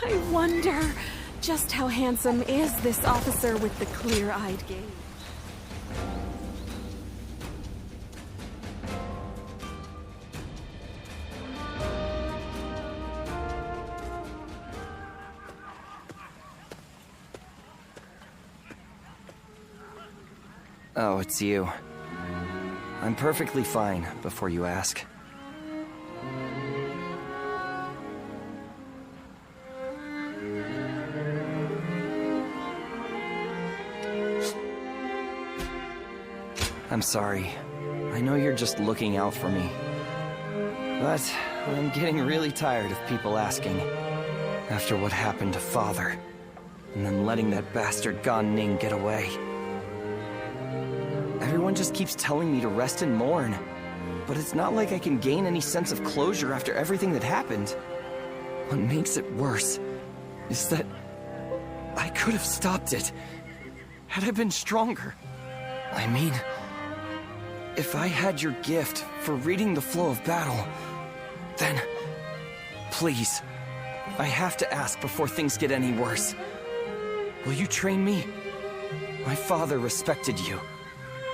I wonder just how handsome is this officer with the clear-eyed gaze? Oh, it's you. I'm perfectly fine, before you ask. I'm sorry. I know you're just looking out for me. But I'm getting really tired of people asking. After what happened to Father, and then letting that bastard Gan Ning get away. Everyone just keeps telling me to rest and mourn, but it's not like I can gain any sense of closure after everything that happened. What makes it worse is that I could have stopped it had I been stronger. I mean, if I had your gift for reading the flow of battle, then please, I have to ask before things get any worse. Will you train me? My father respected you.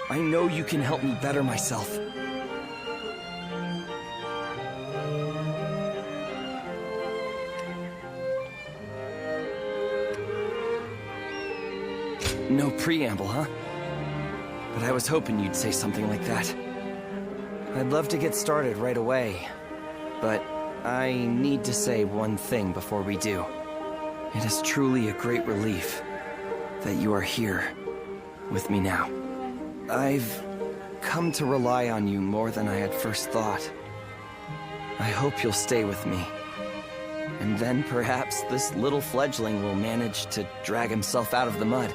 I know you can help me better myself. No preamble, huh? But I was hoping you'd say something like that. I'd love to get started right away, but I need to say one thing before we do. It is truly a great relief that you are here with me now. I've come to rely on you more than I had first thought. I hope you'll stay with me. And then perhaps this little fledgling will manage to drag himself out of the mud.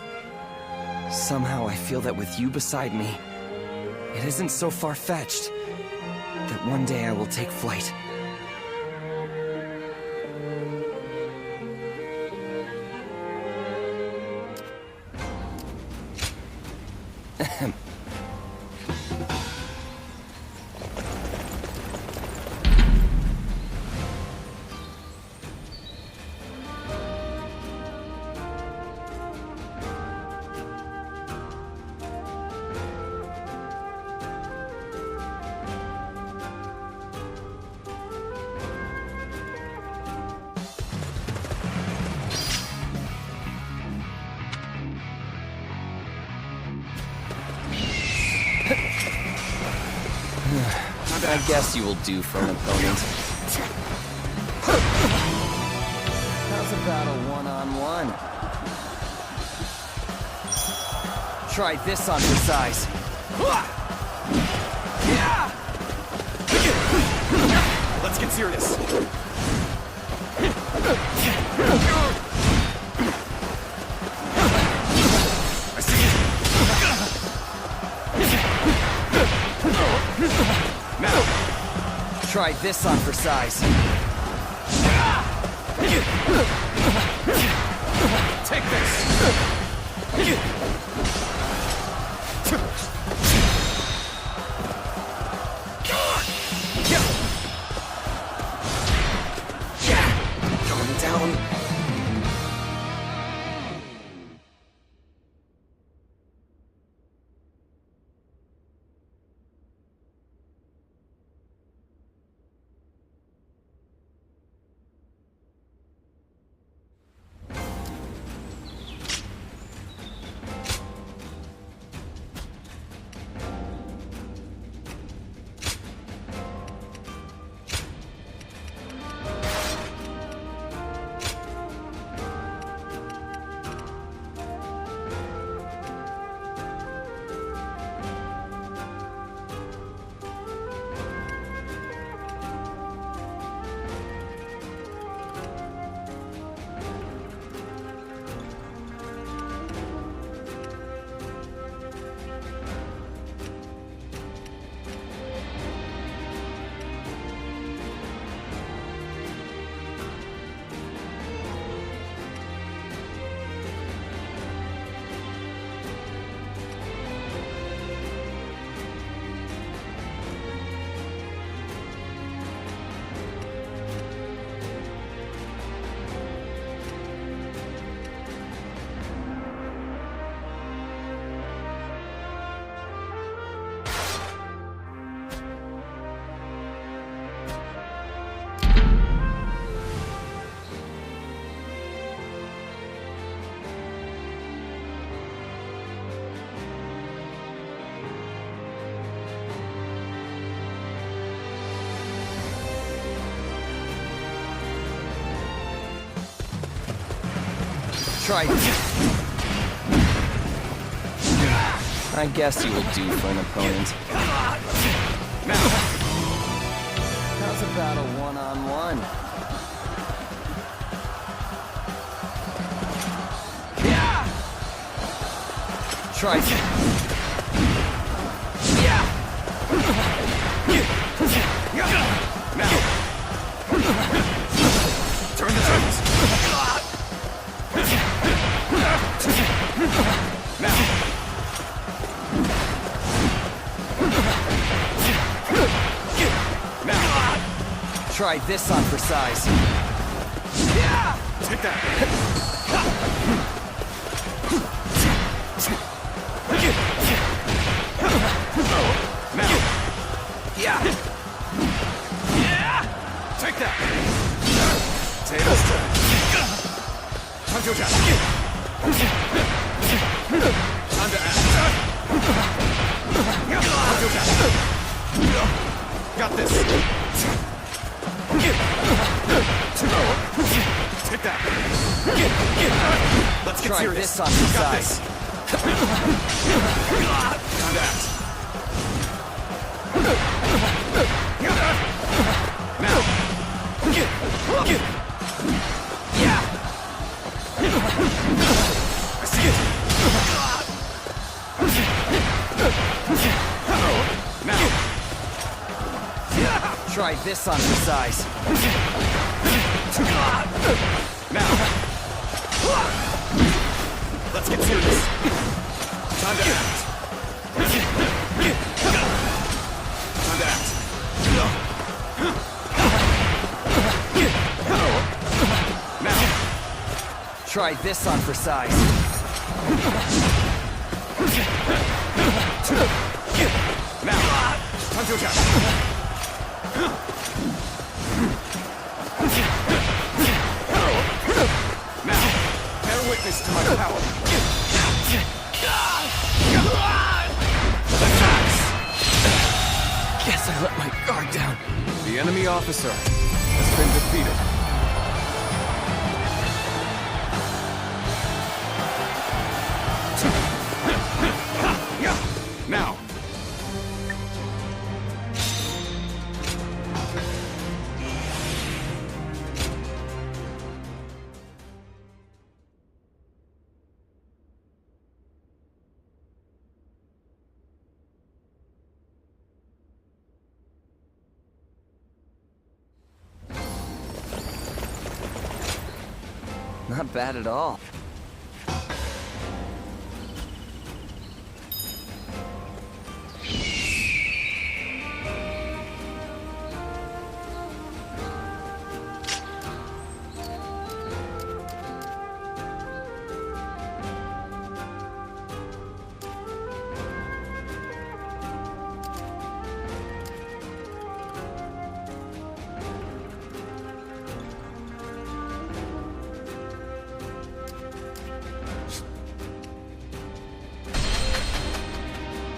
Somehow I feel that with you beside me, it isn't so far-fetched that one day I will take flight. I guess you will do for an opponent. How's about a one-on-one? Try this on for size. Let's get serious. I see it. Now, try this on for size. Take this. Going down. Try this. I guess you would do for an opponent. Now. How's about a one-on-one? Try this. Now. Turn the tables. Now. Now. Try this on for size. Take that. Now. Yeah. Take that. Tables turn. Time to attack. Time to act. Time to attack. Got this. Take that. Let's get Try serious. this on for Got size. this. Time to act. Now. Yeah. I see it. Now. Try this on for size. Now. Let's get serious. Time to act. Time to act. Now. Try this on for size. Now. Time to attack. Now. Bear witness to my power. Attacks. Guess I let my guard down. The enemy officer has been defeated. Now. Not bad at all.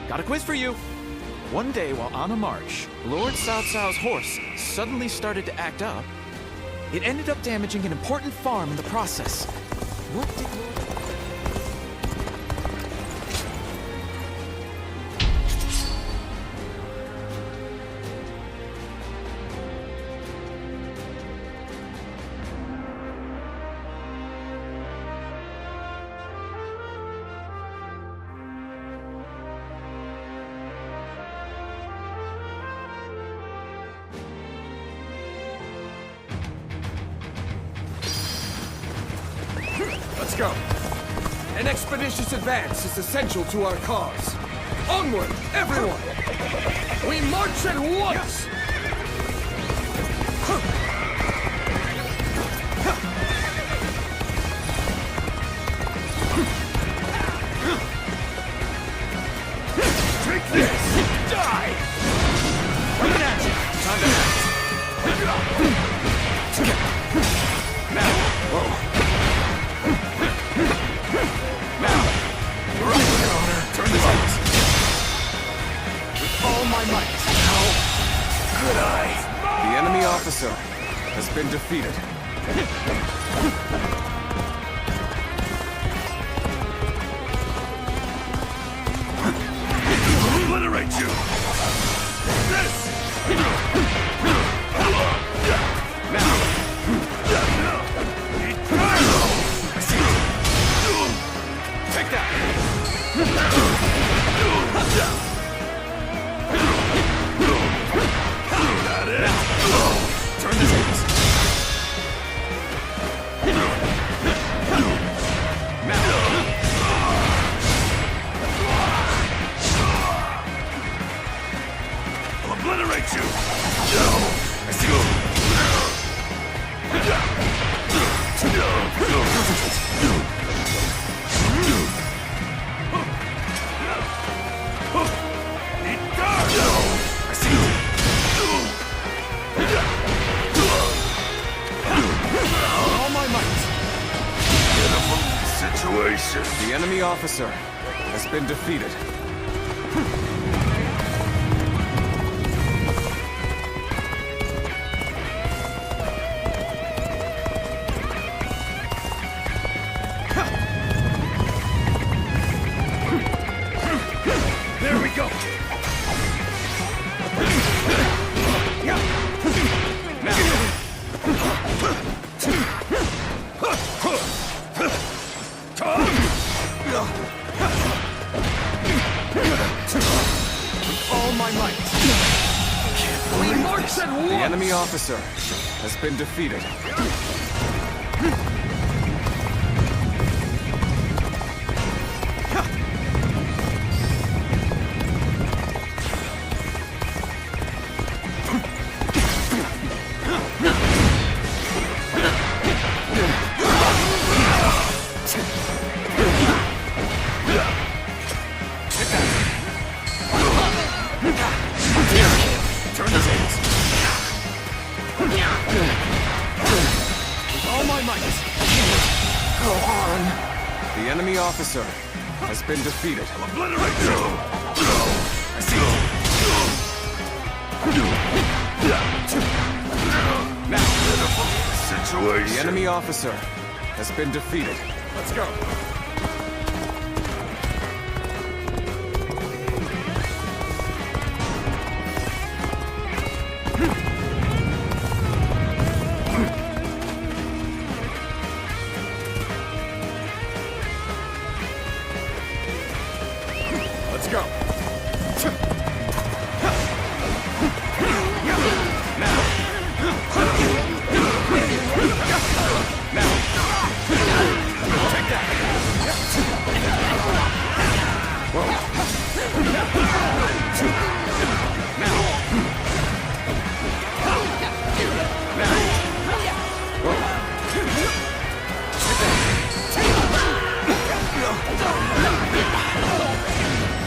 Got a quiz for you. One day while on a march, Lord Cao Cao's horse suddenly started to act up. It ended up damaging an important farm in the process. What did Lord... Let's go. An expeditious advance is essential to our cause. Onward, everyone! We march at once! Take this! Die! Coming at you! Time to act. Now! Whoa! Now! Turn the tables! With all my might! How could I? The enemy officer has been defeated. obliterate you! I see you! I see you! All my might! Pitiful situation. The enemy officer has been defeated. There we go. With all my might. We march at once. The enemy officer has been defeated. Turn the tables. With all my might. Go on. The enemy officer has been defeated. I'll obliterate you. I see you. Now, situation. The enemy officer has been defeated. Let's go. Let's go. Now. Take that. Whoa. Now. Whoa.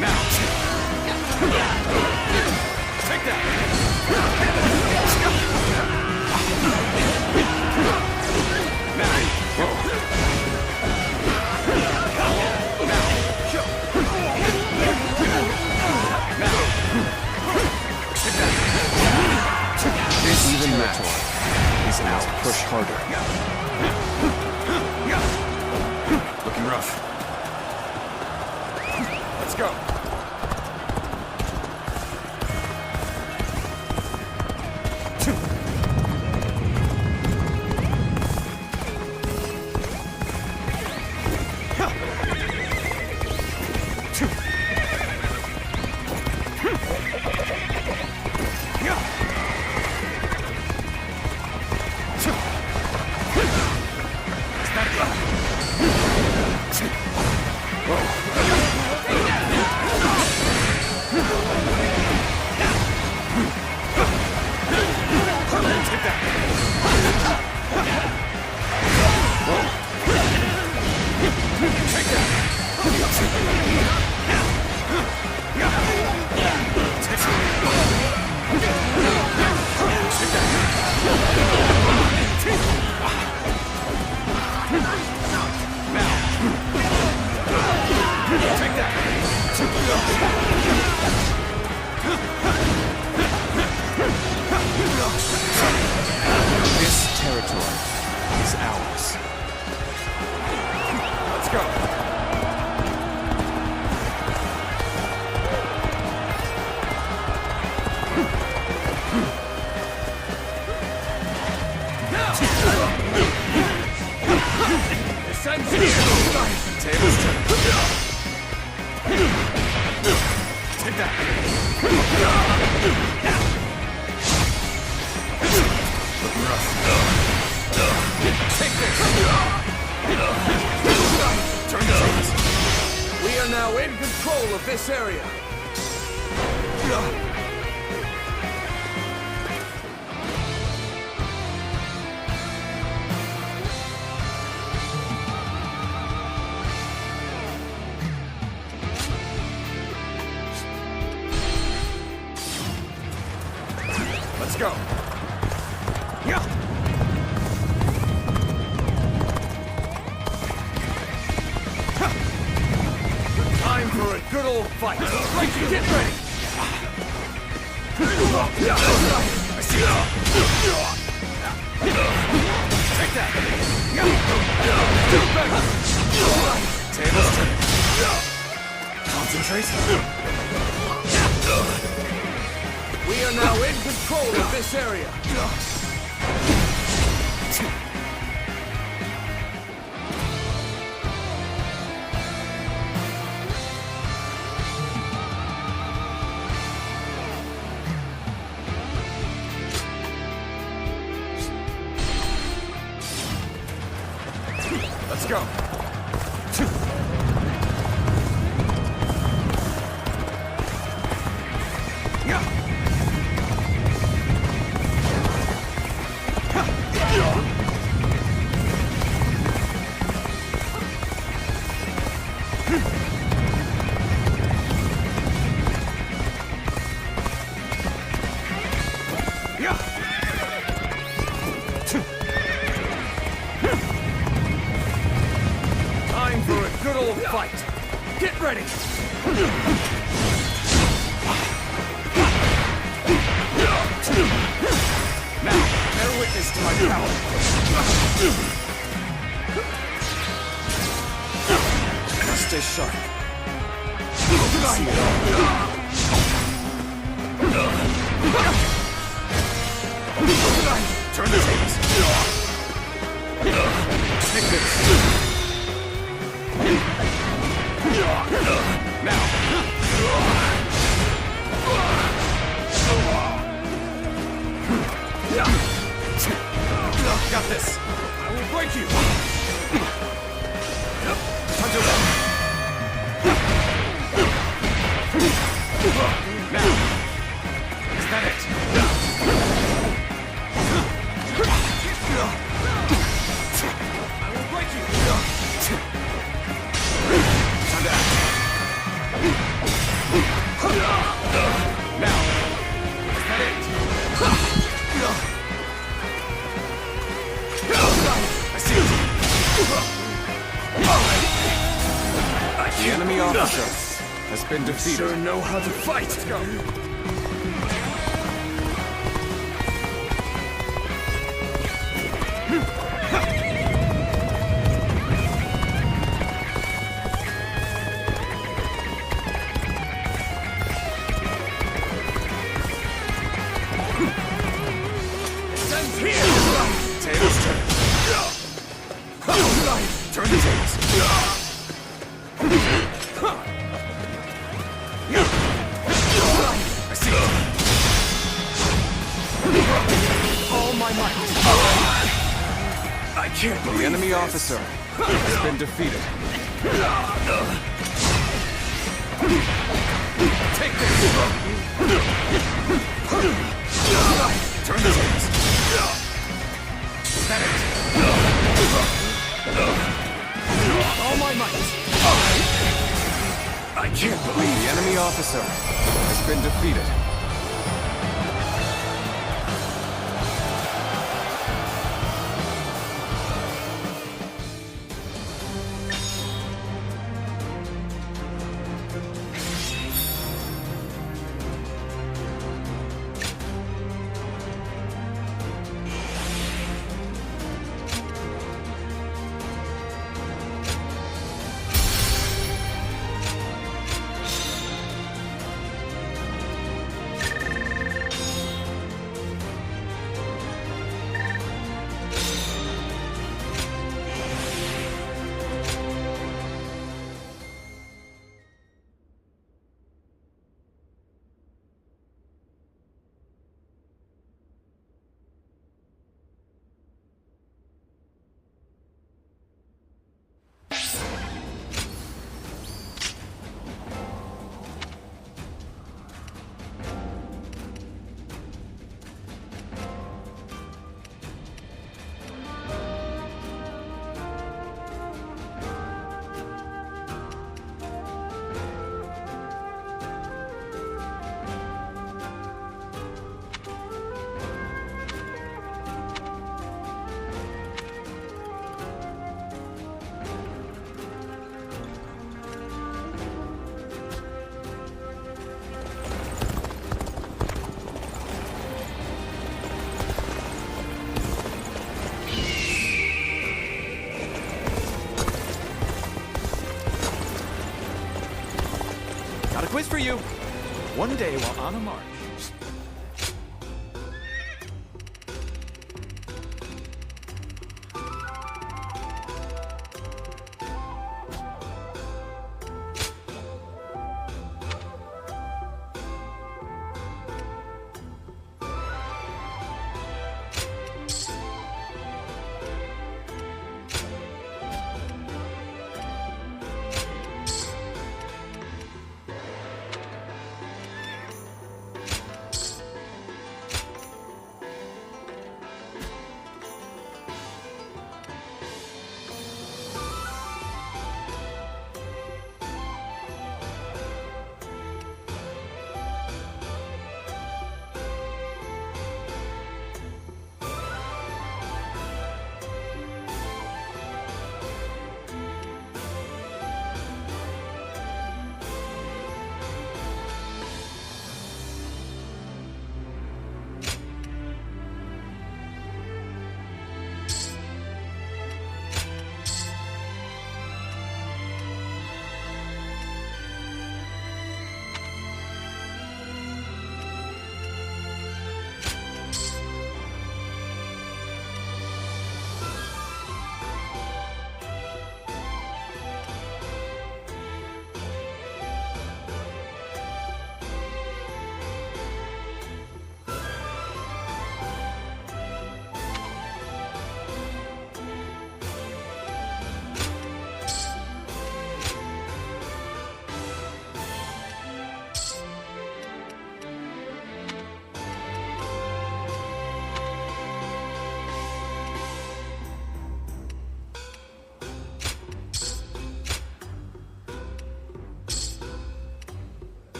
Now. Take that. Now. Whoa. Even Metor is now push harder. Looking rough. Let's go. This territory is ours. Let's go. Tables turn. Take that. Looking rough. Take this. Turn the tables. We are now in control of this area. Let's go. Yeah. Time for a good old fight. Get ready. I see it. Take that. Do better. Tables turn. Concentrate. We are now in control of this area. Let's go. Time for a good old fight. Get ready. Now, bear witness to my power. Stay sharp. Turn the tables. Take this. Now. Got this. I will break you. Punch it up. Now. Is that it? I will break you. Time to act. Now. Is that it? I see it. The enemy officer has been defeated. Sure know how to fight. Let's go. Tables turn. Turn the tables. I see it. All my might. I can't believe the enemy officer has been defeated. Take this. Turn the tables. Is that it? All my might. I can't believe the enemy officer has been defeated. for you. One day while on a march.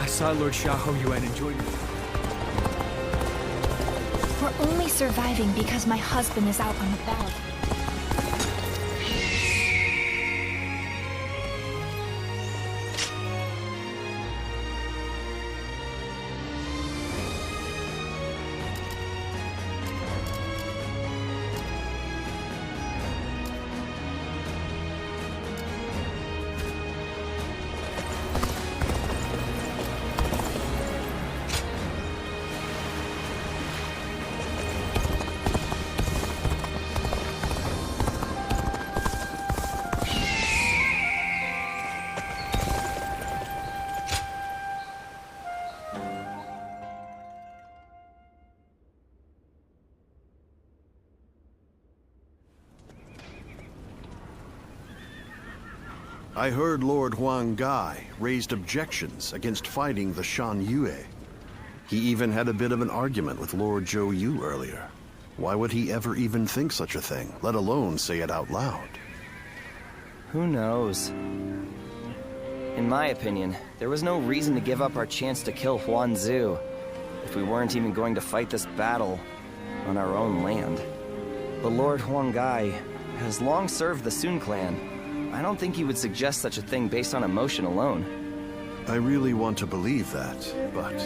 I saw Lord Xiahou Yuan enjoy it. We're only surviving because my husband is out on the battlefield. I heard Lord Huang Gai raised objections against fighting the Shan Yue. He even had a bit of an argument with Lord Zhou Yu earlier. Why would he ever even think such a thing, let alone say it out loud? Who knows? In my opinion, there was no reason to give up our chance to kill Huan Zu if we weren't even going to fight this battle on our own land. But Lord Huang Gai has long served the Sun clan, I don't think he would suggest such a thing based on emotion alone. I really want to believe that, but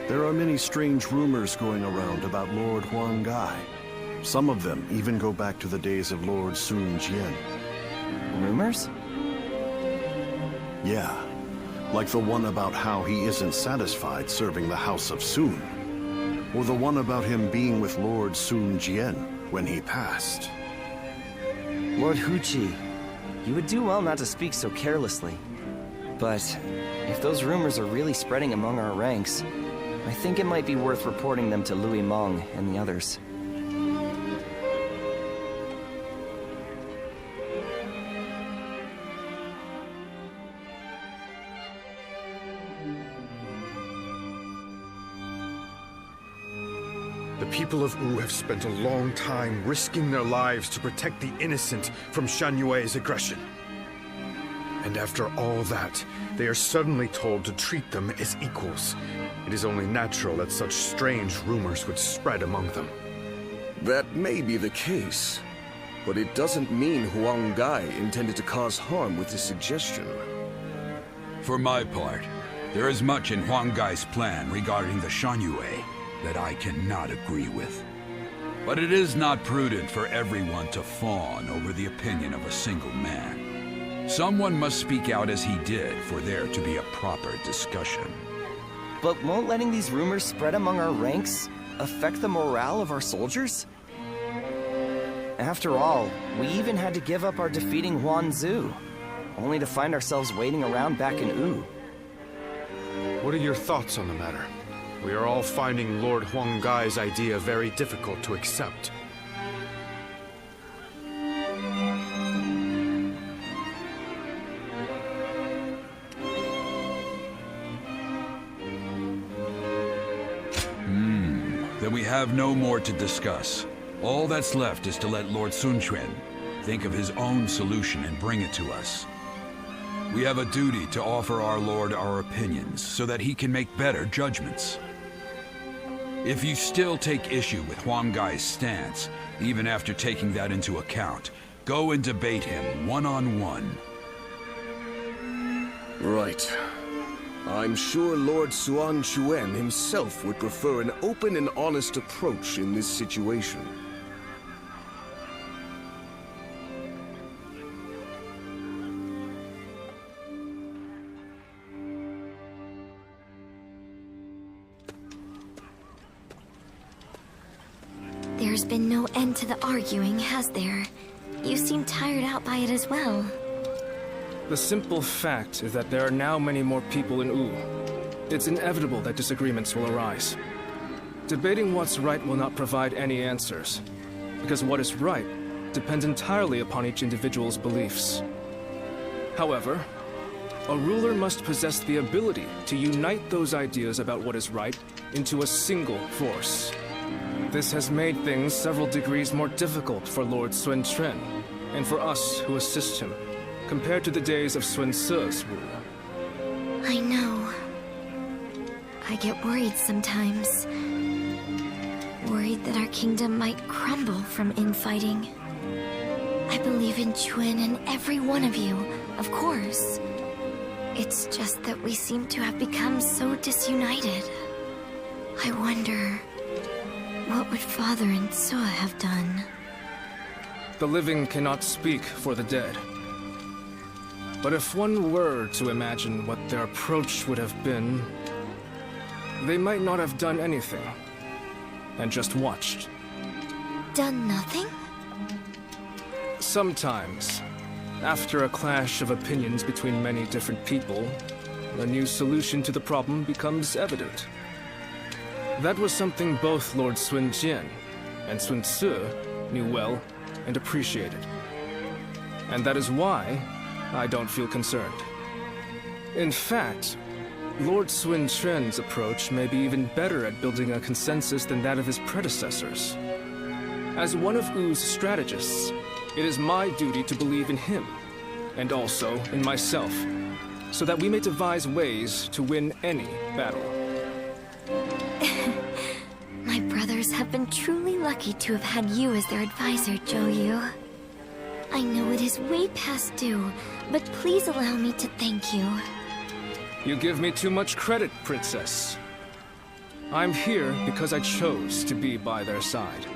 there are many strange rumors going around about Lord Huang Gai. Some of them even go back to the days of Lord Sun Jian. Rumors? Yeah, like the one about how he isn't satisfied serving the House of Sun, or the one about him being with Lord Sun Jian when he passed. Lord Huchi, you would do well not to speak so carelessly. But if those rumors are really spreading among our ranks, I think it might be worth reporting them to Louis Meng and the others. The people of Wu have spent a long time risking their lives to protect the innocent from Shan Yue's aggression. And after all that, they are suddenly told to treat them as equals. It is only natural that such strange rumors would spread among them. That may be the case, but it doesn't mean Huang Gai intended to cause harm with his suggestion. For my part, there is much in Huang Gai's plan regarding the Shan Yue that I cannot agree with. But it is not prudent for everyone to fawn over the opinion of a single man. Someone must speak out as he did for there to be a proper discussion. But won't letting these rumors spread among our ranks affect the morale of our soldiers? After all, we even had to give up our defeating Huan Zu, only to find ourselves waiting around back in Wu. What are your thoughts on the matter? We are all finding Lord Huang Gai's idea very difficult to accept. Then we have no more to discuss. All that's left is to let Lord Sun Quan think of his own solution and bring it to us. We have a duty to offer our Lord our opinions so that he can make better judgments. If you still take issue with Huang Gai's stance, even after taking that into account, go and debate him one-on-one. Right. I'm sure Lord Suan Chuen himself would prefer an open and honest approach in this situation. There's been no end to the arguing, has there? You seem tired out by it as well. The simple fact is that there are now many more people in Wu. It's inevitable that disagreements will arise. Debating what's right will not provide any answers, because what is right depends entirely upon each individual's beliefs. However, a ruler must possess the ability to unite those ideas about what is right into a single force. This has made things several degrees more difficult for Lord Sun Quan and for us who assist him, compared to the days of Sun Ce's rule. I know. I get worried sometimes. Worried that our kingdom might crumble from infighting. I believe in Chuen and every one of you, of course. It's just that we seem to have become so disunited. I wonder, what would Father and Suo have done? The living cannot speak for the dead. But if one were to imagine what their approach would have been, they might not have done anything, and just watched. Done nothing? Sometimes, after a clash of opinions between many different people, a new solution to the problem becomes evident. That was something both Lord Sun Jian and Sun Ce knew well and appreciated. And that is why I don't feel concerned. In fact, Lord Sun Quan's approach may be even better at building a consensus than that of his predecessors. As one of Wu's strategists, it is my duty to believe in him, and also in myself, so that we may devise ways to win any battle. My brothers have been truly lucky to have had you as their advisor, Zhou Yu. I know it is way past due, but please allow me to thank you. You give me too much credit, Princess. I'm here because I chose to be by their side.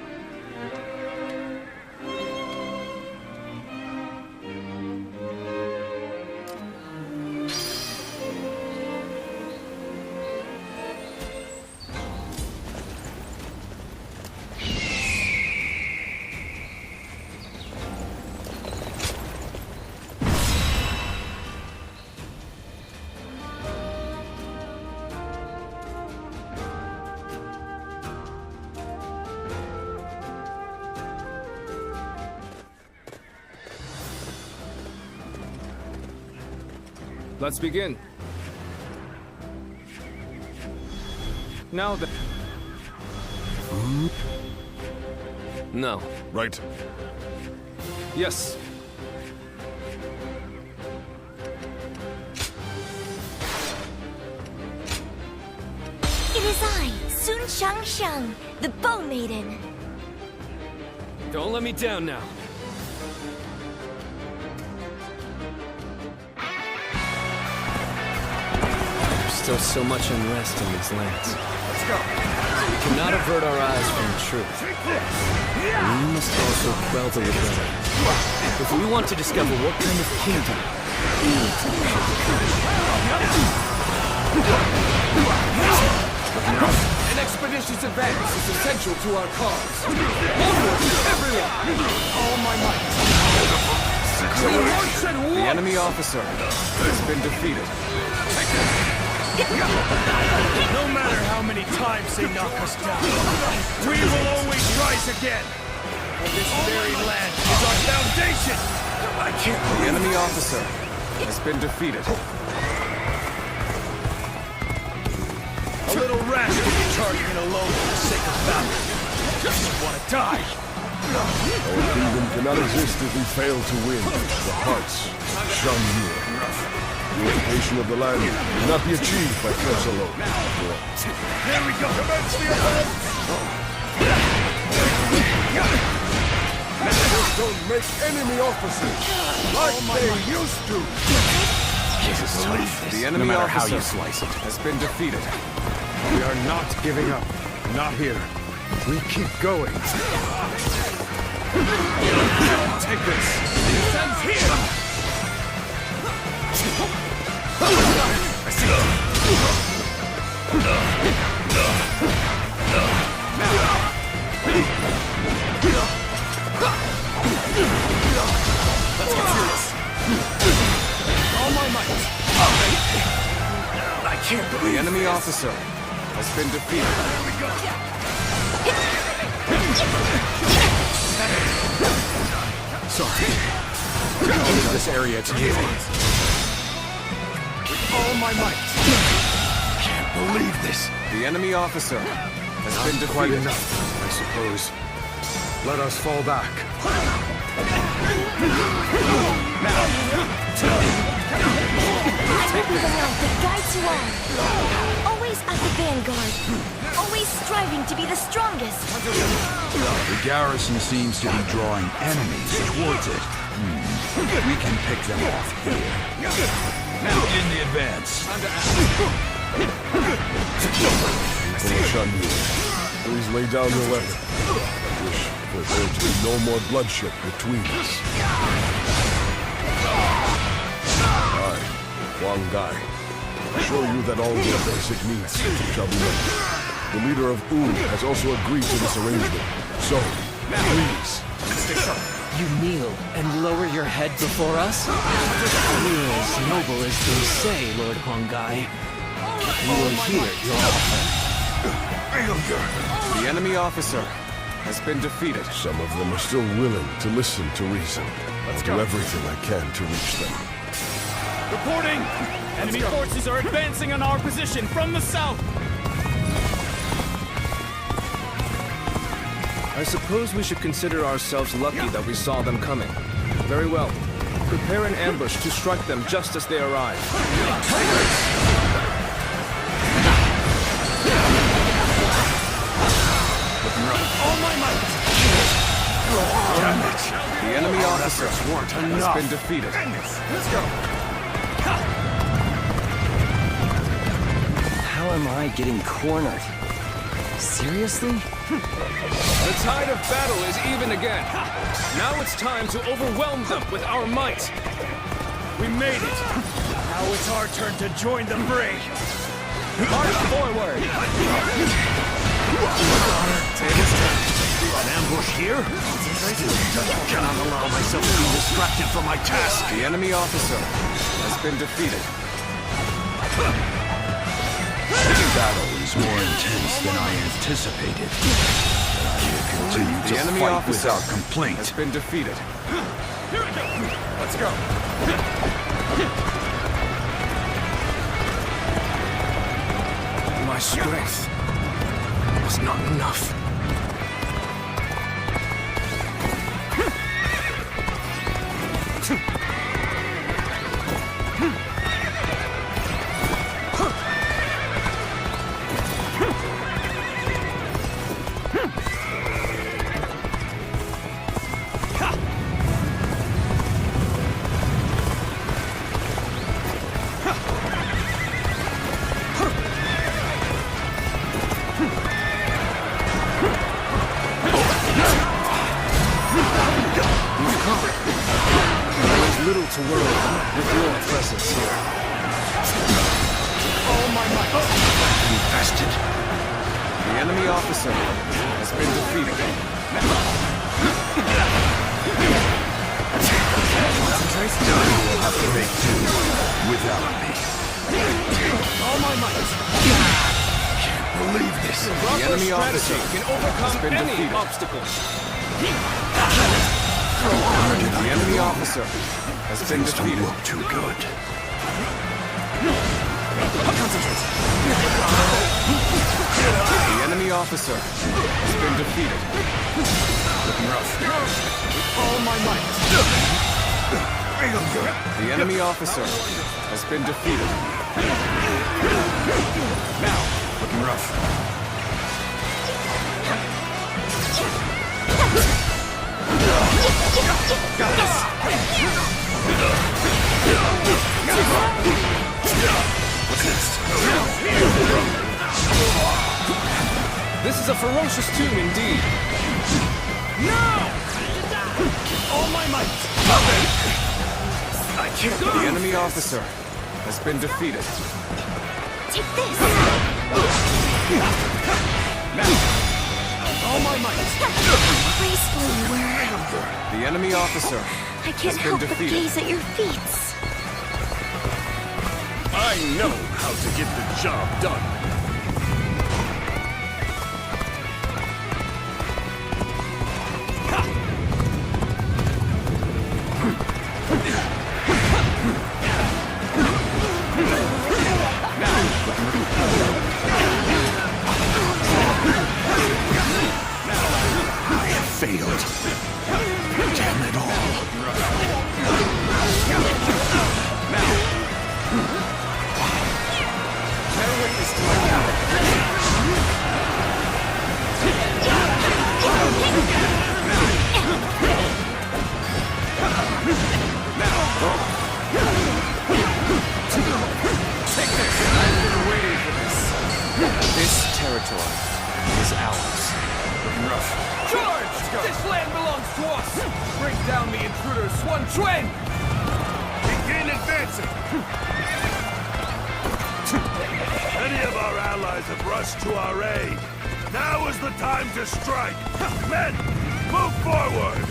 Let's begin. Now then. No. Right. Yes. It is I, Sun Shang, the Bow Maiden. Don't let me down now. Still so much unrest in these lands. Let's go. We cannot avert our eyes from the truth. We must also quell the rebellion. If we want to discover what kind of kingdom we should become. An expeditious advance is essential to our cause. Onward, everyone! All my might. We march at once! The enemy officer has been defeated. No matter how many times they knock us down, we will always rise again. This very land is our foundation. I can't. The enemy officer has been defeated. A little rash to be charging it alone for the sake of battle. Just want to die. Our kingdom cannot exist if we fail to win the hearts of Shan Yue. The unification of the land cannot be achieved by force alone. There we go. Commence the assault. Just don't make enemy officers like they used to. The enemy officer has been defeated. We are not giving up. Not here. We keep going. Take this. Sends here. I see. Let's get serious. All my might. I can't believe The enemy officer has been defeated. There we go. Sorry. Into this area to you. With all my might. Can't believe this. The enemy officer has been defeated. Quite enough, I suppose. Let us fall back. I will be the light that guides you all. Always at the vanguard. Always striving to be the strongest. The garrison seems to be drawing enemies towards it. We can pick them off here. In the advance. People of Shan Yue, please lay down your weapon. I wish for there to be no more bloodshed between us. I, Huang Gai, assure you that all your basic needs shall be met. The leader of Wu has also agreed to this arrangement. So, please. You kneel and lower your head before us? We're as noble as they say, Lord Huang Gai. We will hear your offer. The enemy officer has been defeated. Some of them are still willing to listen to reason. I'll do everything I can to reach them. Reporting! Enemy forces are advancing on our position from the south! I suppose we should consider ourselves lucky that we saw them coming. Very well. Prepare an ambush to strike them just as they arrive. All my might. The enemy officer officer has been defeated. Let's go. How am I getting cornered? Seriously? The tide of battle is even again. Now it's time to overwhelm them with our might. We made it. Now it's our turn to join the fray. March forward! Tables turned. An ambush here? I cannot allow myself to be distracted from my task. The enemy officer has been defeated. This battle is more intense than I anticipated. I will continue to enemy fight officer without complaint. Has been defeated. Here we go. Let's go. My strength was not enough. Little to worry with your presence here. Oh my might. Infested. The enemy officer has been defeated. You will have to make do without me. All my might. Can't believe this. The enemy officer Can overcome has been any defeated. obstacle. The enemy officer has been Things don't defeated. look too good. The enemy officer has been defeated. Looking rough. All my might. The enemy officer has been defeated. Now, looking rough. Got this. What's next? This is a ferocious tune indeed. No! All my might. I can't go. The enemy officer has been defeated. Take this! Now, all my might. Graceful you were. The enemy officer I can't has been help but defeated. gaze at your feet. I know how to get the job done. Failed. Damn it all. Bear witness to my power. Take this. I've been waiting for this. This territory is ours. Looking rough. Charge! This land belongs to us! Break down the intruder, Swan Chuen! Begin advancing! Many of our allies have rushed to our aid. Now is the time to strike! Men, move forward!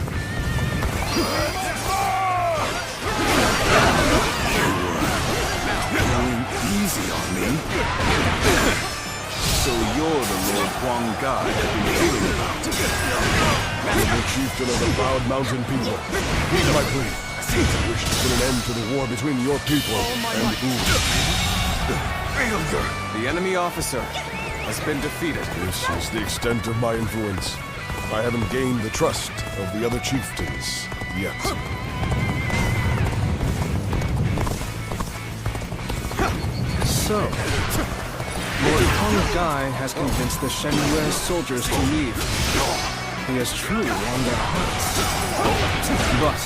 Going easy on me. So you're the Lord Huang Gai I've been hearing about. I'm the chieftain of the proud mountain people. Heed my plea. I wish to put an end to the war between your people and Boo. The enemy officer has been defeated. This is the extent of my influence. I haven't gained the trust of the other chieftains yet. So, Lord Huang Gai has convinced the Shen Yue soldiers to leave. He has truly won their hearts. But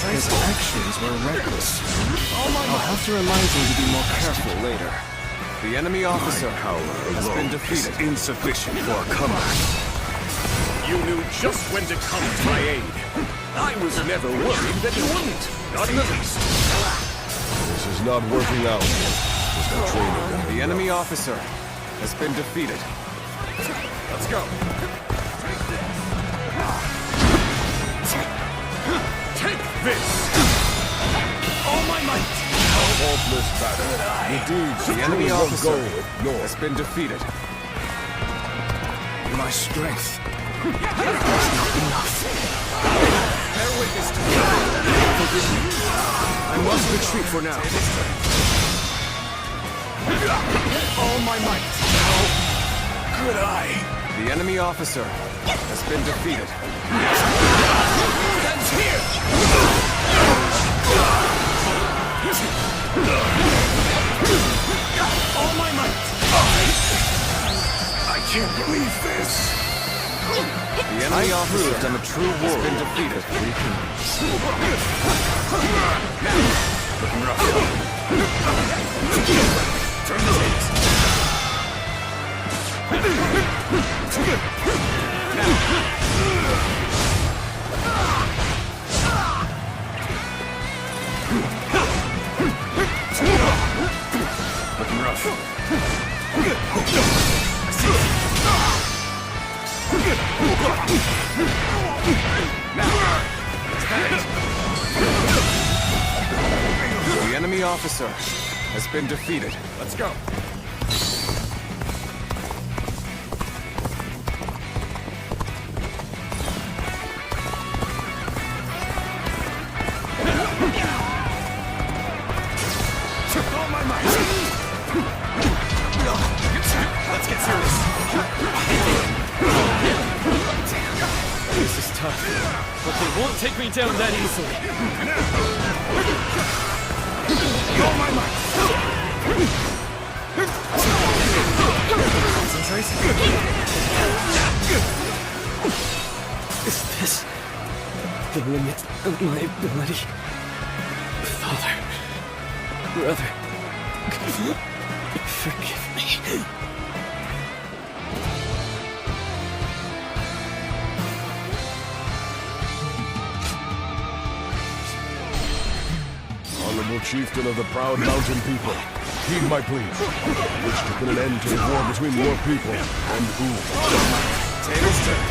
his actions were reckless. I'll have to remind him to be more careful later. The enemy officer has been defeated. Insufficient for a comeback. You knew just when to come to my aid. I was never worried that you wouldn't. Not in the least. This is not working out. It's not training. The enemy officer has been defeated. Let's go. Take this. All my might. Faultless battle. The enemy officer has been defeated. My strength is not enough. Bear witness to me. Forgive me. I must retreat for now. All my might. How could I? The enemy officer has been defeated. That's here. All my might. I can't believe this. The enemy officer and a true war has been defeated. Looking rough. Turn the tables. Looking rough. I see it. The enemy officer has been defeated. Let's go. All my might. Let's get serious. This is tough, but they won't take me down that easily. All my might. Concentrate. Is this the limit of my ability? Father, brother, forgive me. Honorable chieftain of the proud mountain people, heed my plea. I wish to put an end to the war between your people and Boo. Tables turn.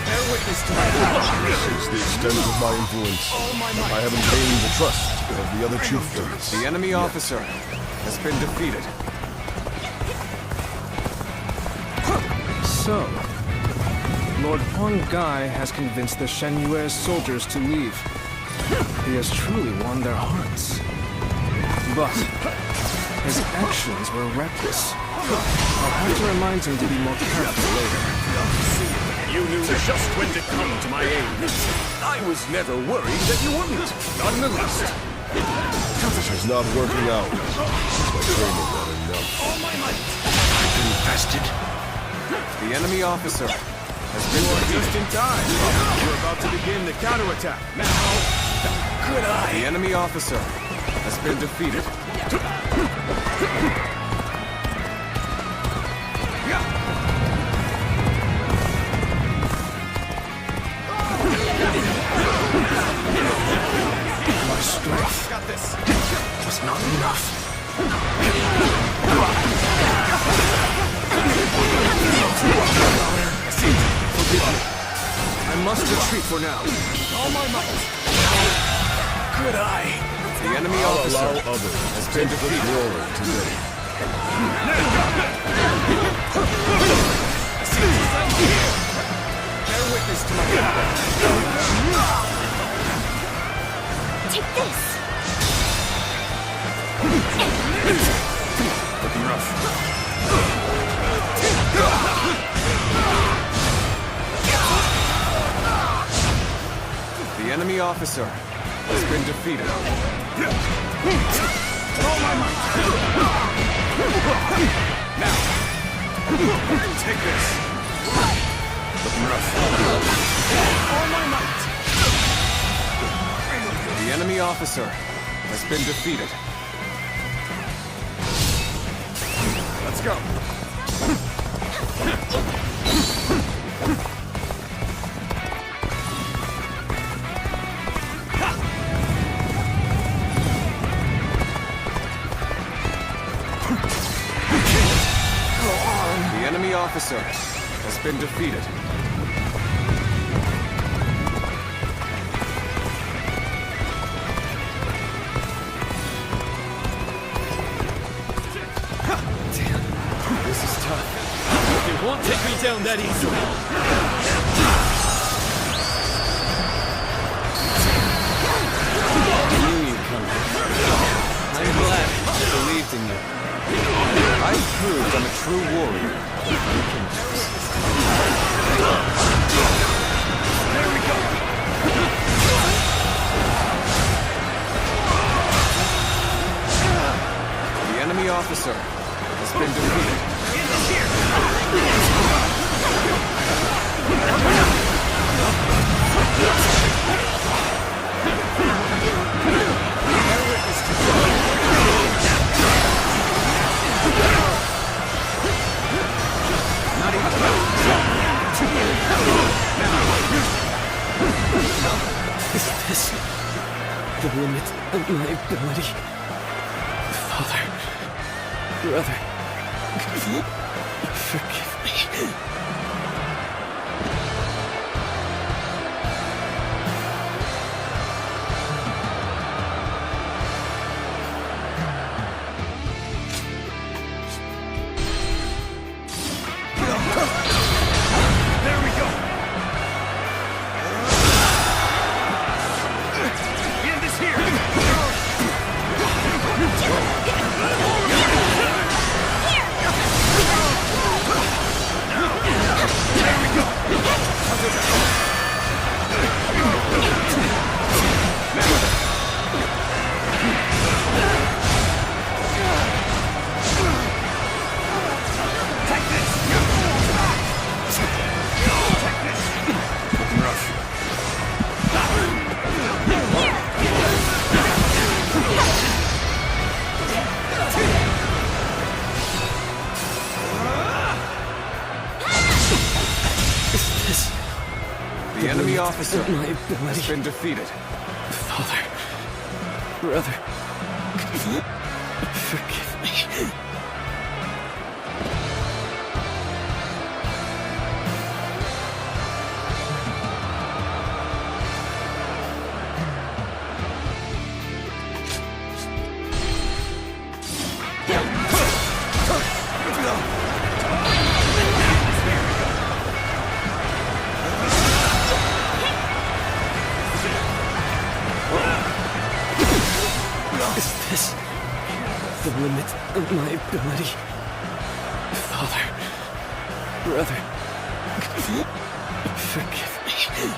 Bear witness to my power. This is the extent of my influence. I haven't gained the trust of the other chieftains. The enemy officer has been defeated. So, Lord Huang Gai has convinced the Shen Yue's soldiers to leave. He has truly won their hearts. But his actions were reckless. I'll have to remind him to be more careful later. You knew just when to come to my aid. I was never worried that you wouldn't. Not in the least. This is not working out. My training not enough. All my might. You bastard. The enemy officer has been defeated. Just in time. We're about to begin the counterattack. Now, could I? The enemy officer has been defeated. My strength was not enough. Forgive me. I must retreat for now. All my might. Could I? The enemy I'll officer allow others has to been take the defeated. glory today. Bear witness to my power. Take this! Looking rough. The enemy officer has been defeated. All my might. Now, take this. All my might! The enemy officer has been defeated. Let's go. The enemy officer has been defeated. They won't take me down that easily. I knew you'd come. I'm glad I believed in you. I proved I'm a true warrior. There we go! The enemy officer has been defeated. Is this the limit of my ability? Father, brother, forgive me. The enemy officer has been defeated. Father, brother, forgive me. Is this the limit of my ability? Father, brother, forgive me.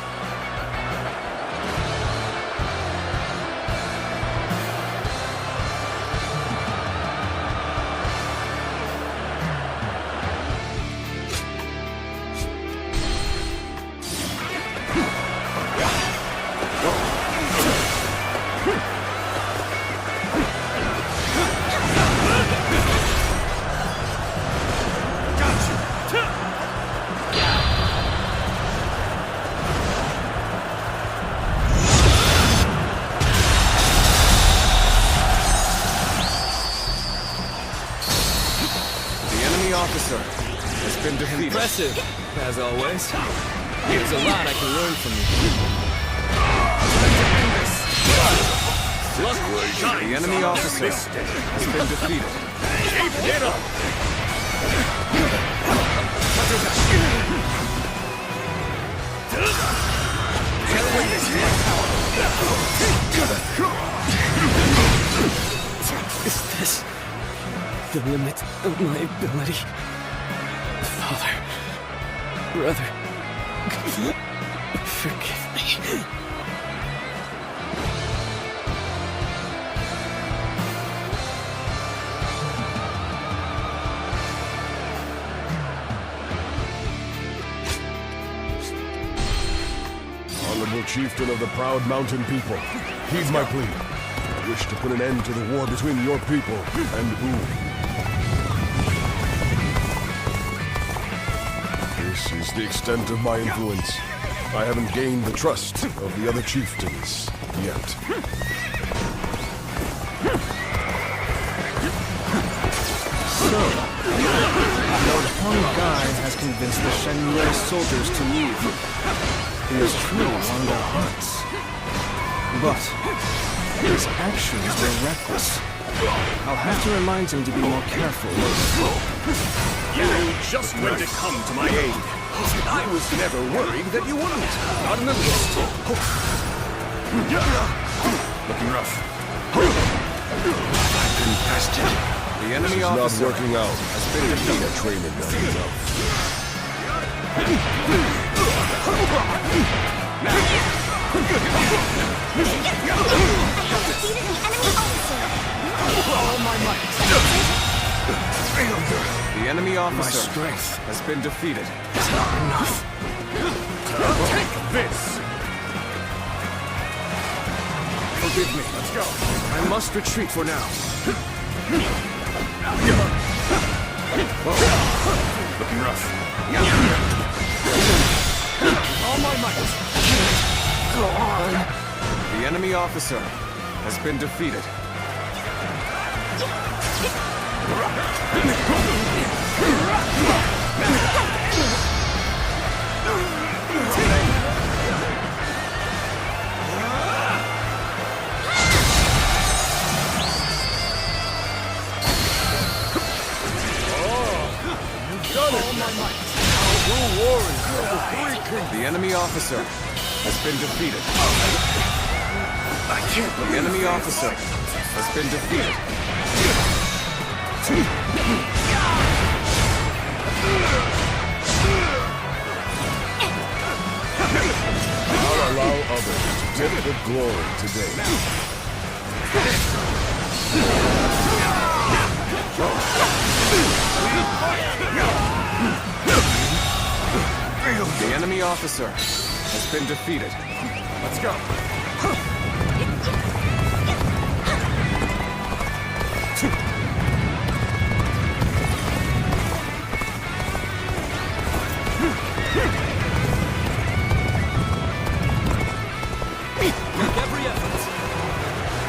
Officer has been defeated. Impressive, as always. There's a lot I can learn from you. The enemy officer has been defeated. Get up! Is this the limit of my ability? Father, brother, forgive me. Noble chieftain of the proud mountain people, heed my plea. I wish to put an end to the war between your people and Boo. This is the extent of my influence. I haven't gained the trust of the other chieftains yet. So, Lord Huang Gai has convinced the Shenlue soldiers to leave. He has truly won their hearts. But his actions were reckless. I'll have to remind him to be more careful. You just when to come to my aid. I was never worried that you wouldn't. Not in the least. Looking rough. I've been tested. The enemy This is officer not working out. has been defeated. Training not enough. All my might. The enemy My officer strength has been defeated. is not enough. Take this. Forgive me. Let's go. I must retreat for now. Looking rough. All my might. Go on. The enemy officer has been defeated. The enemy officer has been defeated. The enemy officer has been defeated. I'll allow others to take the glory today. The enemy officer has been defeated. Let's go.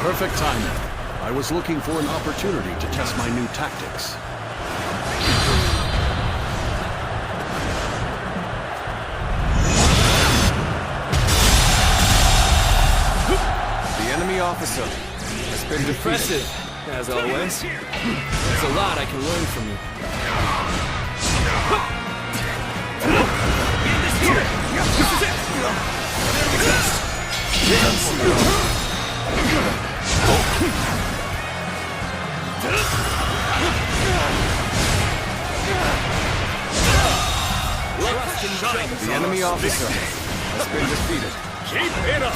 Perfect timing. I was looking for an opportunity to test my new tactics. The enemy officer has been defeated. Impressive, as always. There's a lot I can learn from you. The enemy officer has been defeated. Keep it up.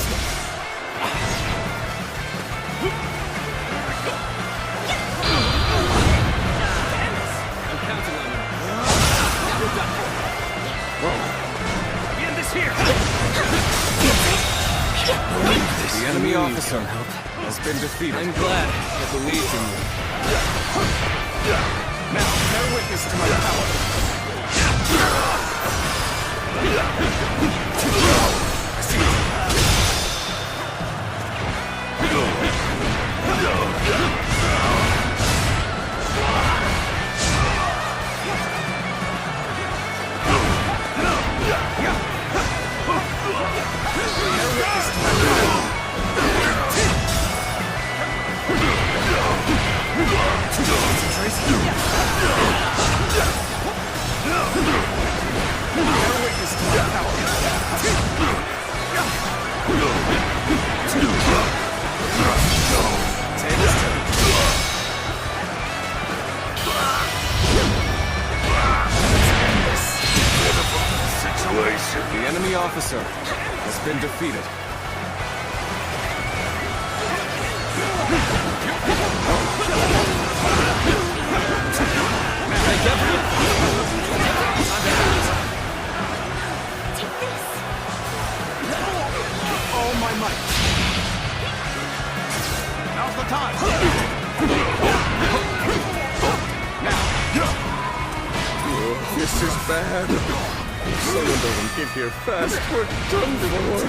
I'm counting on you. End this here. The enemy officer has been defeated. I'm glad I believed in you. Now, bear witness to my power. The enemy officer has been defeated. This is bad. Someone doesn't get here fast. We're done for.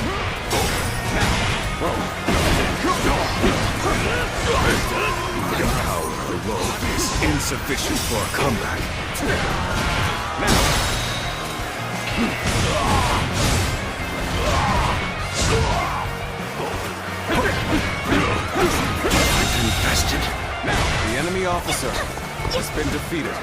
Your power alone is insufficient for a comeback. Infested. The enemy officer has been defeated.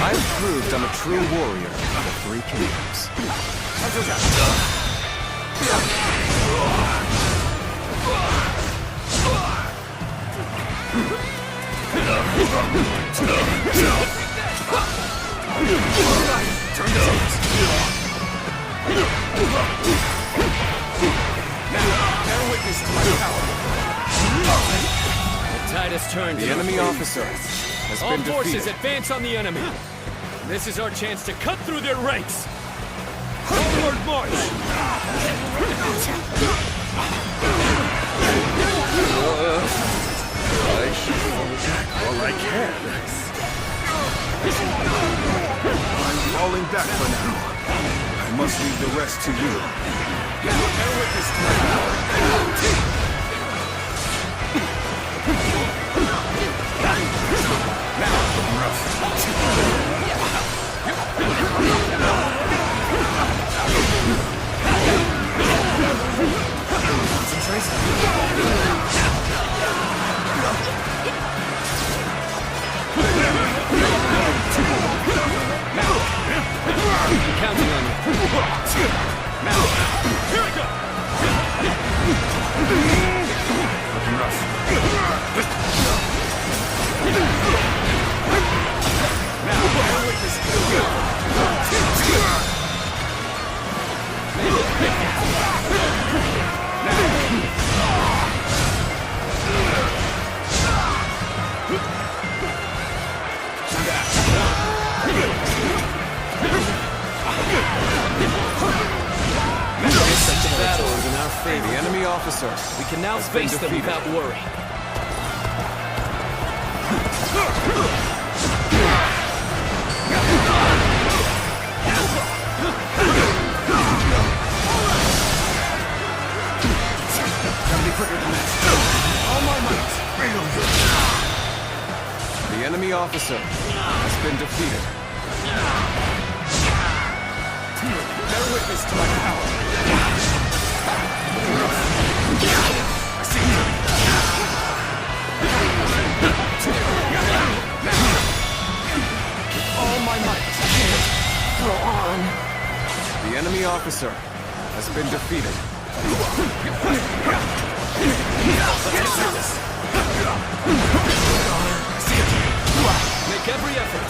I've proved I'm a true warrior of the Three Kingdoms. Bear witness to my power. The tide has turned. The enemy officer has been defeated. All forces advance on the enemy. This is our chance to cut through their ranks. Forward march. I should fall back while I can. I'm falling back for now. I must leave the rest to you. Bear witness to my power. I'm counting on you. Now, here I go. Looking rough. Now, bear witness to the battle is in our favor. The enemy officer. We can now face them without worry. Gotta be quicker than that. All my might. The enemy officer has been defeated. Bear witness to my power. I see you. All my might. Go on. The enemy officer has been defeated. Make every effort.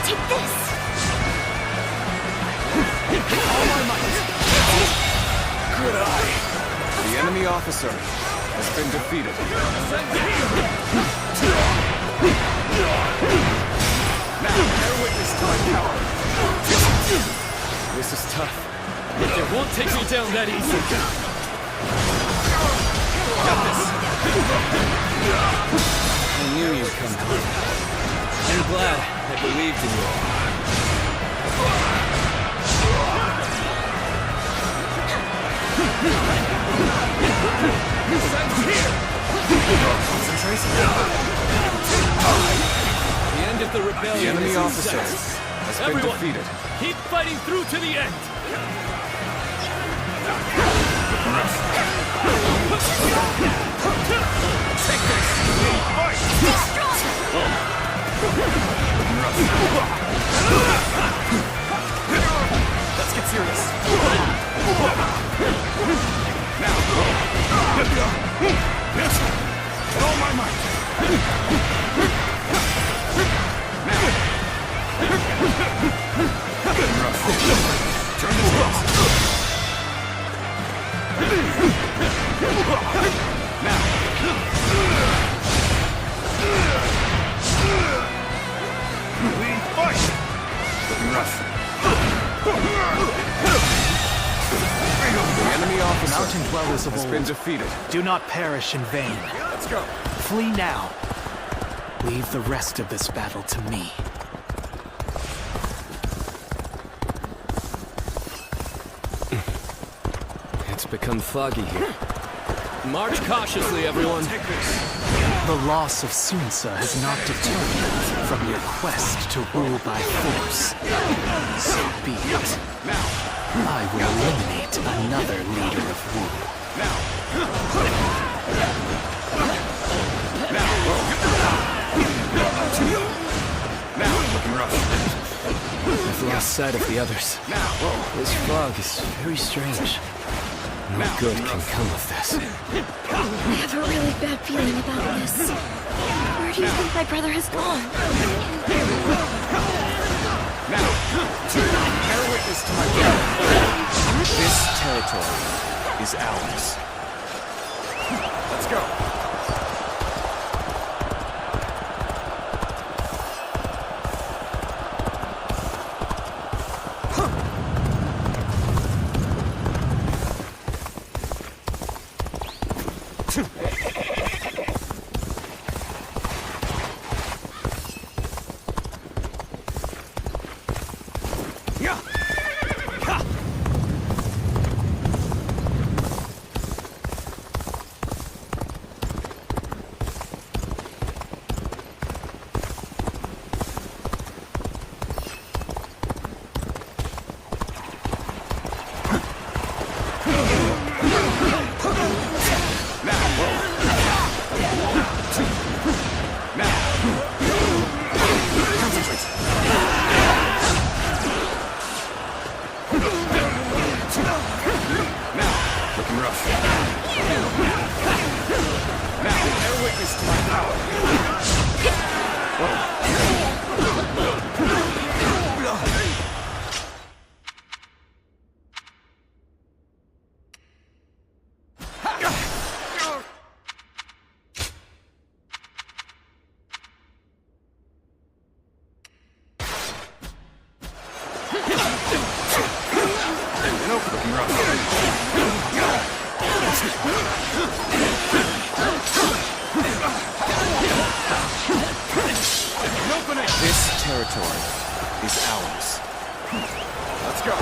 Take this! All my might. Good eye. The enemy officer has been defeated. Now, bear witness to my power. This is tough, but they won't take me down that easy. Got this. I knew you'd come through. I'm glad I believed in you. Here! Concentration. The end of the rebellion. The enemy is in officer sight. has been Everyone, defeated. keep fighting through to the end. Take this. Fight. Let's get serious. Now. All my might. Turn this close. Now. heroes of has old been defeated. do not perish in vain. Let's go. Flee now. Leave the rest of this battle to me. It's become foggy here. March cautiously, everyone. The loss of Sunsa has not deterred you from your quest to rule by force. So be it. I will eliminate another leader of Wu. Looking rough. I've lost sight of the others. This fog is very strange. No good can come of this. I have a really bad feeling about this. Where do you think my brother has gone? Bear witness to my brother. This territory is ours. Let's go. This territory is ours. Let's go.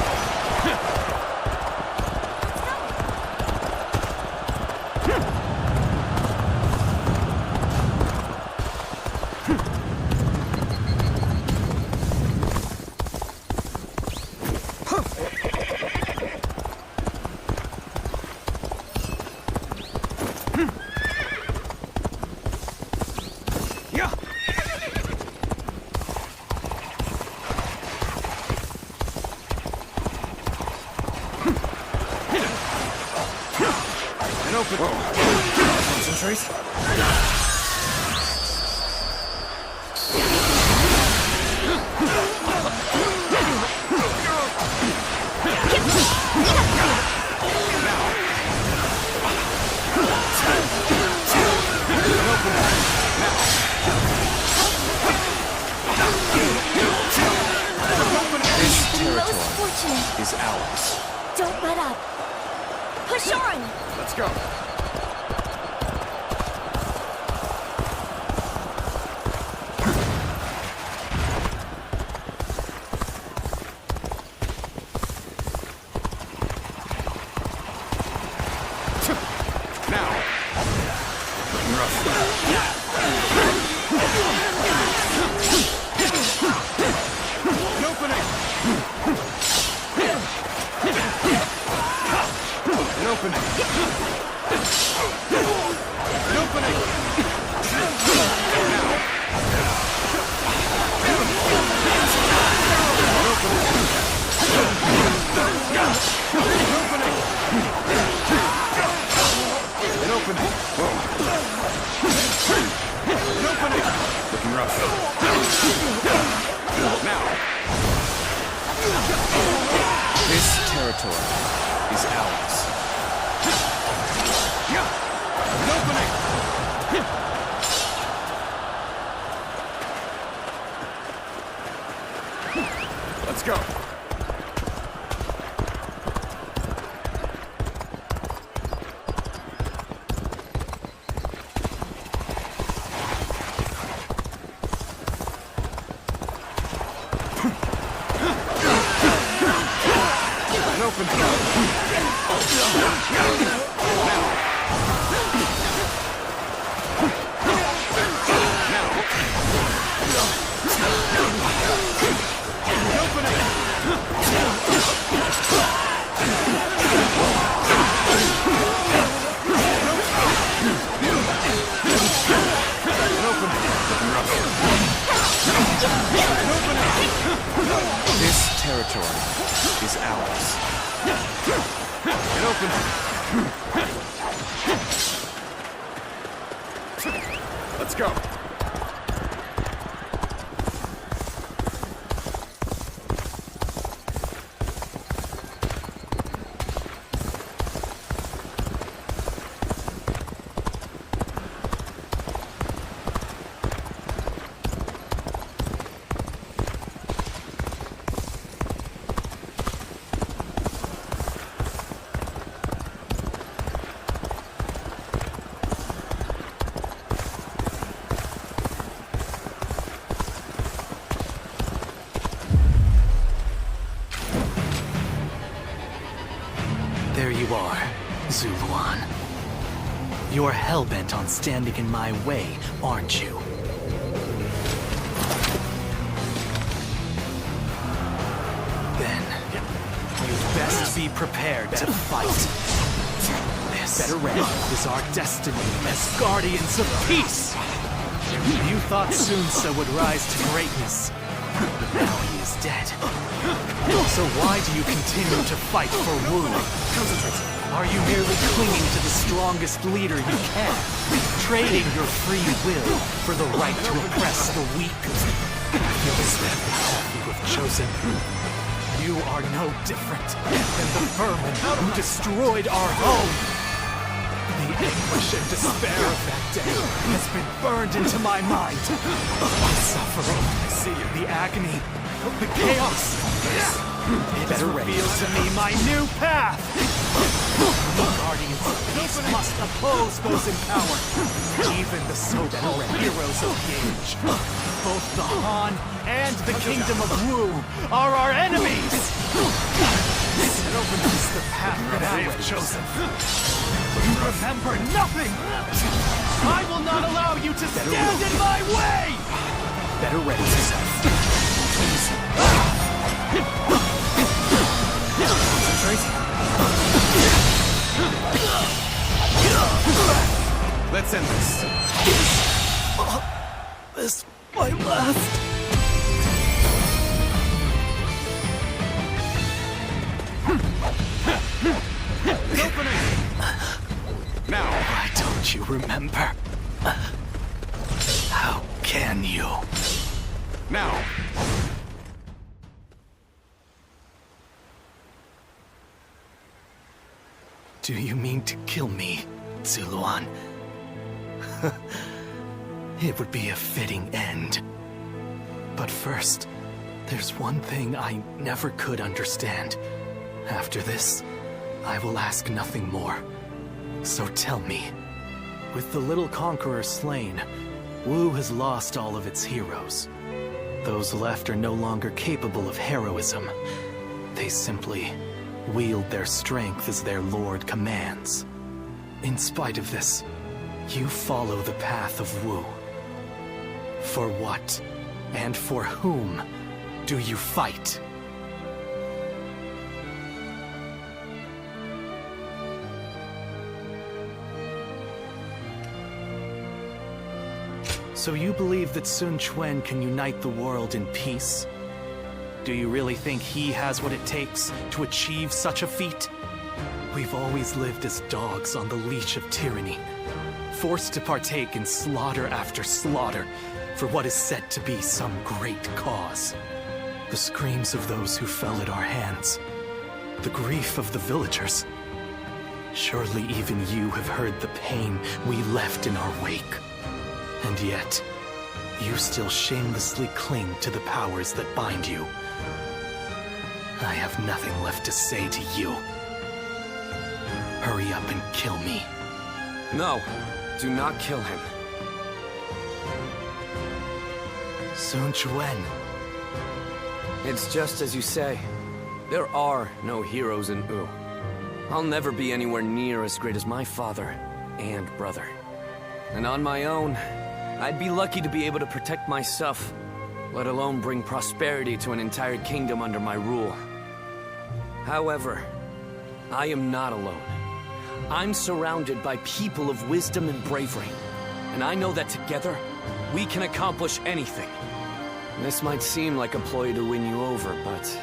Concentrate. This territory is ours. Don't let up. Push on! Let's go. This territory is ours. An opening! Let's go. territory is ours. Get open. Let's go. There you are, Zuluan. You're hell-bent on standing in my way, aren't you? Then, you'd best be prepared to fight. This is our destiny as guardians of peace! You thought Sunsa would rise to greatness, but now he is dead. So why do you continue to fight for Wu? Are you merely clinging to the strongest leader you can, trading your free will for the right to oppress the weak? I feel this the path you have chosen. You are no different than the vermin who destroyed our home. The anguish and despair of that day has been burned into my mind. The suffering, the agony, the chaos. It has revealed to me my new path. The guardians of peace must oppose those in power, even the so-called heroes of the age. Both the Han and the kingdom of Wu are our enemies. This is the path that I have chosen. You remember nothing! I will not allow you to stand in my way! Better ready yourself. Concentrate. Let's end this. This might last. Opening! Now! Why don't you remember? How can you? Now! Do you mean to kill me, Zuluan? It would be a fitting end. But first, there's one thing I never could understand. After this, I will ask nothing more. So tell me, with the little conqueror slain, Wu has lost all of its heroes. Those left are no longer capable of heroism. They simply wield their strength as their lord commands. In spite of this, you follow the path of Wu. For what, and for whom, do you fight? So you believe that Sun Quan can unite the world in peace? Do you really think he has what it takes to achieve such a feat? We've always lived as dogs on the leash of tyranny, forced to partake in slaughter after slaughter for what is said to be some great cause. The screams of those who fell at our hands, the grief of the villagers. Surely even you have heard the pain we left in our wake. And yet, you still shamelessly cling to the powers that bind you. I have nothing left to say to you. Hurry up and kill me. No, do not kill him. Sun Quan. It's just as you say. There are no heroes in Wu. I'll never be anywhere near as great as my father and brother. And on my own, I'd be lucky to be able to protect myself, let alone bring prosperity to an entire kingdom under my rule. However, I am not alone. I'm surrounded by people of wisdom and bravery, and I know that together, we can accomplish anything. This might seem like a ploy to win you over, but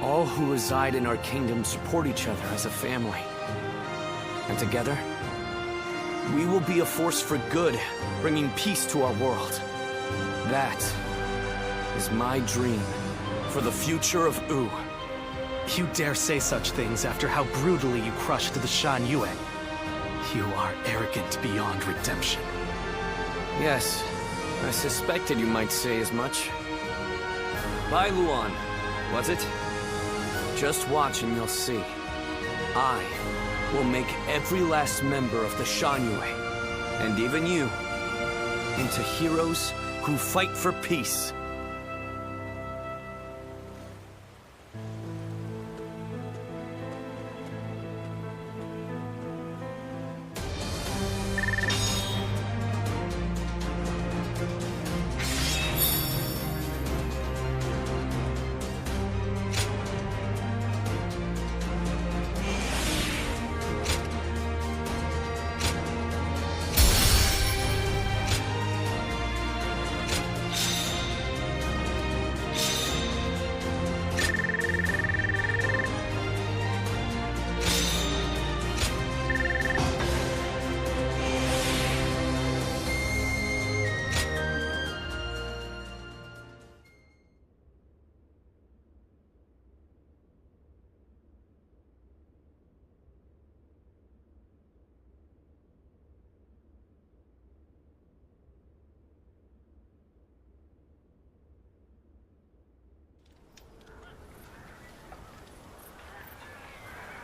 All who reside in our kingdom support each other as a family. And together, we will be a force for good, bringing peace to our world. That is my dream for the future of Wu. You dare say such things after how brutally you crushed the Shan Yue. You are arrogant beyond redemption. Yes, I suspected you might say as much. Bai Luan, was it? Just watch and you'll see. I will make every last member of the Shan Yue, and even you, into heroes who fight for peace.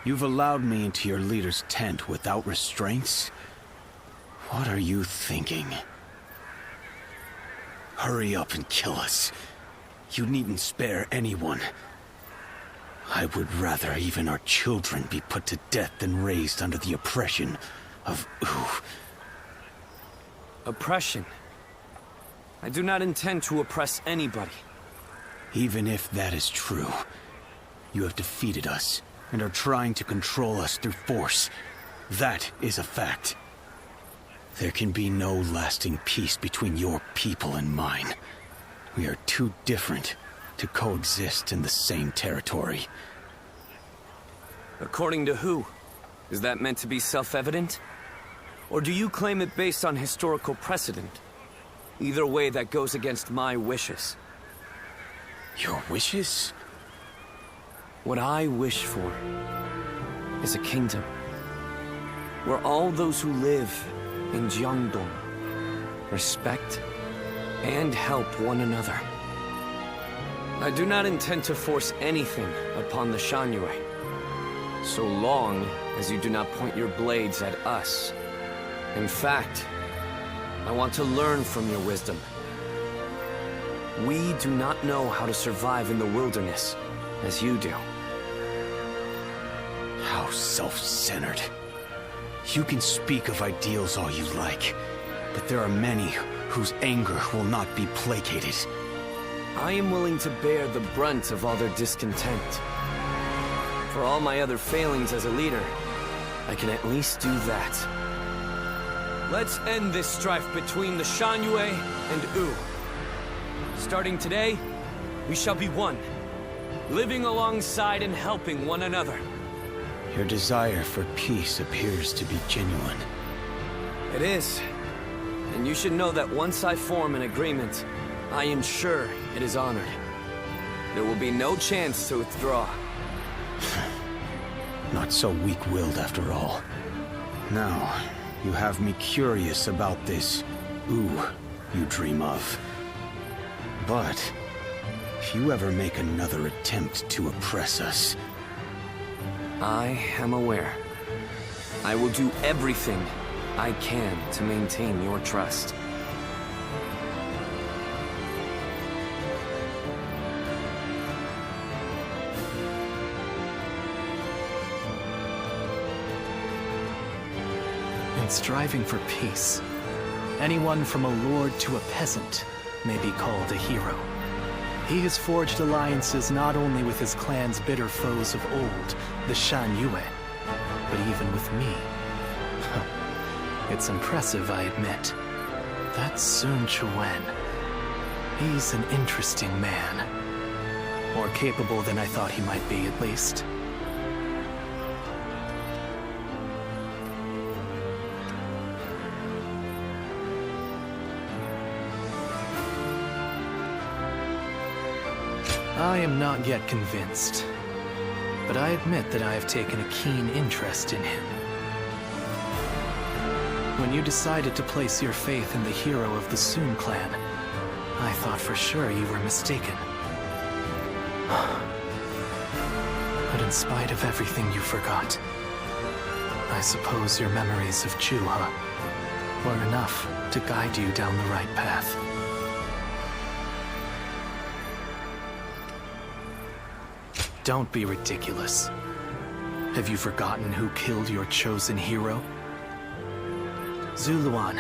You've allowed me into your leader's tent without restraints? What are you thinking? Hurry up and kill us. You needn't spare anyone. I would rather even our children be put to death than raised under the oppression of Wu. Oppression? I do not intend to oppress anybody. Even if that is true, you have defeated us and are trying to control us through force. That is a fact. There can be no lasting peace between your people and mine. We are too different to coexist in the same territory. According to who? Is that meant to be self-evident? Or do you claim it based on historical precedent? Either way, that goes against my wishes. Your wishes? What I wish for is a kingdom where all those who live in Jiangdong respect and help one another. I do not intend to force anything upon the Shan Yue, so long as you do not point your blades at us. In fact, I want to learn from your wisdom. We do not know how to survive in the wilderness as you do. How self-centered. You can speak of ideals all you like, but there are many whose anger will not be placated. I am willing to bear the brunt of all their discontent. For all my other failings as a leader, I can at least do that. Let's end this strife between the Shan Yue and Wu. Starting today, we shall be one, living alongside and helping one another. Your desire for peace appears to be genuine. It is. And you should know that once I form an agreement, I ensure it is honored. There will be no chance to withdraw. Not so weak-willed after all. Now, you have me curious about this Wu you dream of. But if you ever make another attempt to oppress us, I am aware. I will do everything I can to maintain your trust. In striving for peace, anyone from a lord to a peasant may be called a hero. He has forged alliances not only with his clan's bitter foes of old, the Shan Yue, but even with me. It's impressive, I admit. That's Sun Chuan. He's an interesting man. More capable than I thought he might be, at least. I am not yet convinced, but I admit that I have taken a keen interest in him. When you decided to place your faith in the hero of the Sun clan, I thought for sure you were mistaken. But in spite of everything you forgot, I suppose your memories of Juha were enough to guide you down the right path. Don't be ridiculous. Have you forgotten who killed your chosen hero? Zuluan,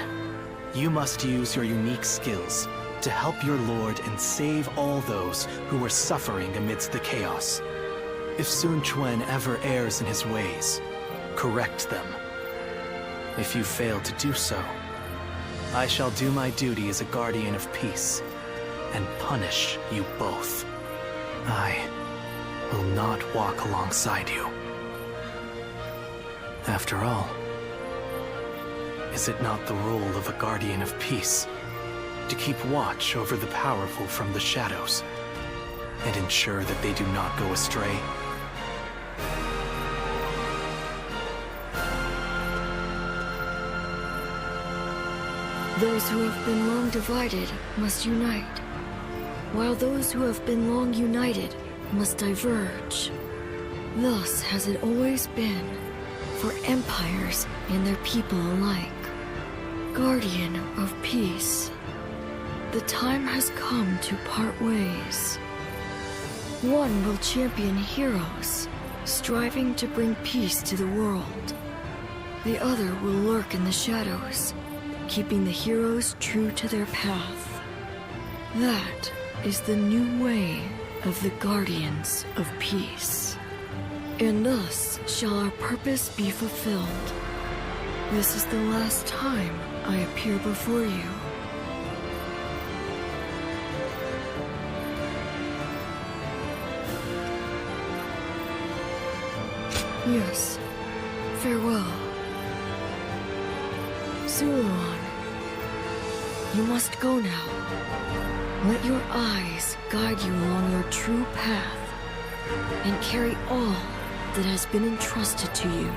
you must use your unique skills to help your lord and save all those who are suffering amidst the chaos. If Sun Quan ever errs in his ways, correct them. If you fail to do so, I shall do my duty as a guardian of peace and punish you both. I will not walk alongside you. After all, is it not the role of a guardian of peace to keep watch over the powerful from the shadows and ensure that they do not go astray? Those who have been long divided must unite, while those who have been long united must diverge. Thus has it always been for empires and their people alike. Guardian of peace, the time has come to part ways. One will champion heroes, striving to bring peace to the world. The other will lurk in the shadows, keeping the heroes true to their path. That is the new way of the Guardians of Peace. And thus shall our purpose be fulfilled. This is the last time I appear before you. Yes, farewell. Zuluan, you must go now. Let your eyes guide you along your true path and carry all that has been entrusted to you.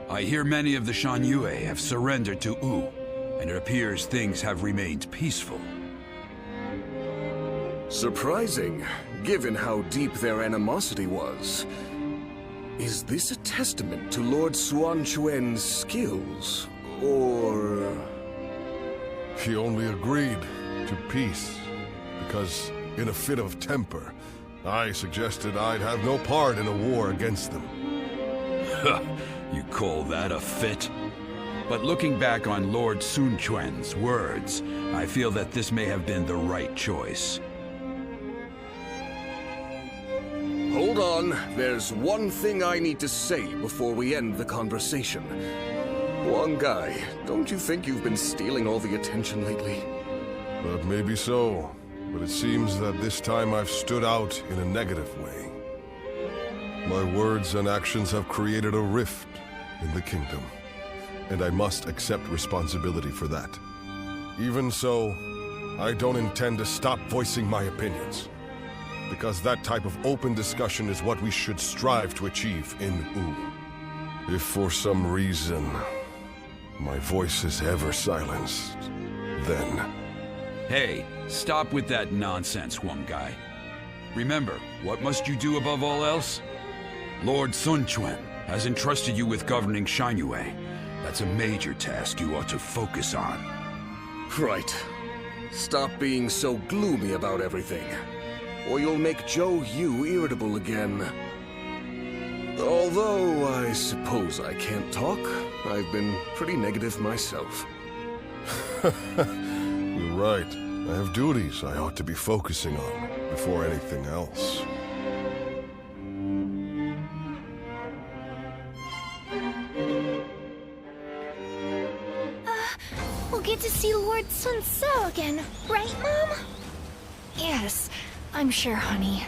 I hear many of the Shan Yue have surrendered to Wu, and it appears things have remained peaceful. Surprising, given how deep their animosity was. Is this a testament to Lord Xuan Chuan's skills, or... He only agreed to peace because, in a fit of temper, I suggested I'd have no part in a war against them. You call that a fit? But looking back on Lord Sun Quan's words, I feel that this may have been the right choice. Hold on, there's one thing I need to say before we end the conversation. Huang Gai, don't you think you've been stealing all the attention lately? That may be so, but it seems that this time I've stood out in a negative way. My words and actions have created a rift in the kingdom, and I must accept responsibility for that. Even so, I don't intend to stop voicing my opinions, because that type of open discussion is what we should strive to achieve in Wu. If for some reason my voice is ever silenced, then Hey, stop with that nonsense, Huang Gai. Remember, what must you do above all else? Lord Sun Quan has entrusted you with governing Shanyue. That's a major task you ought to focus on. Right. Stop being so gloomy about everything, or you'll make Zhou Yu irritable again. Although I suppose I can't talk. I've been pretty negative myself. You're right. I have duties I ought to be focusing on before anything else. We'll get to see Lord Sun Ce again, right, Mom? Yes, I'm sure, honey.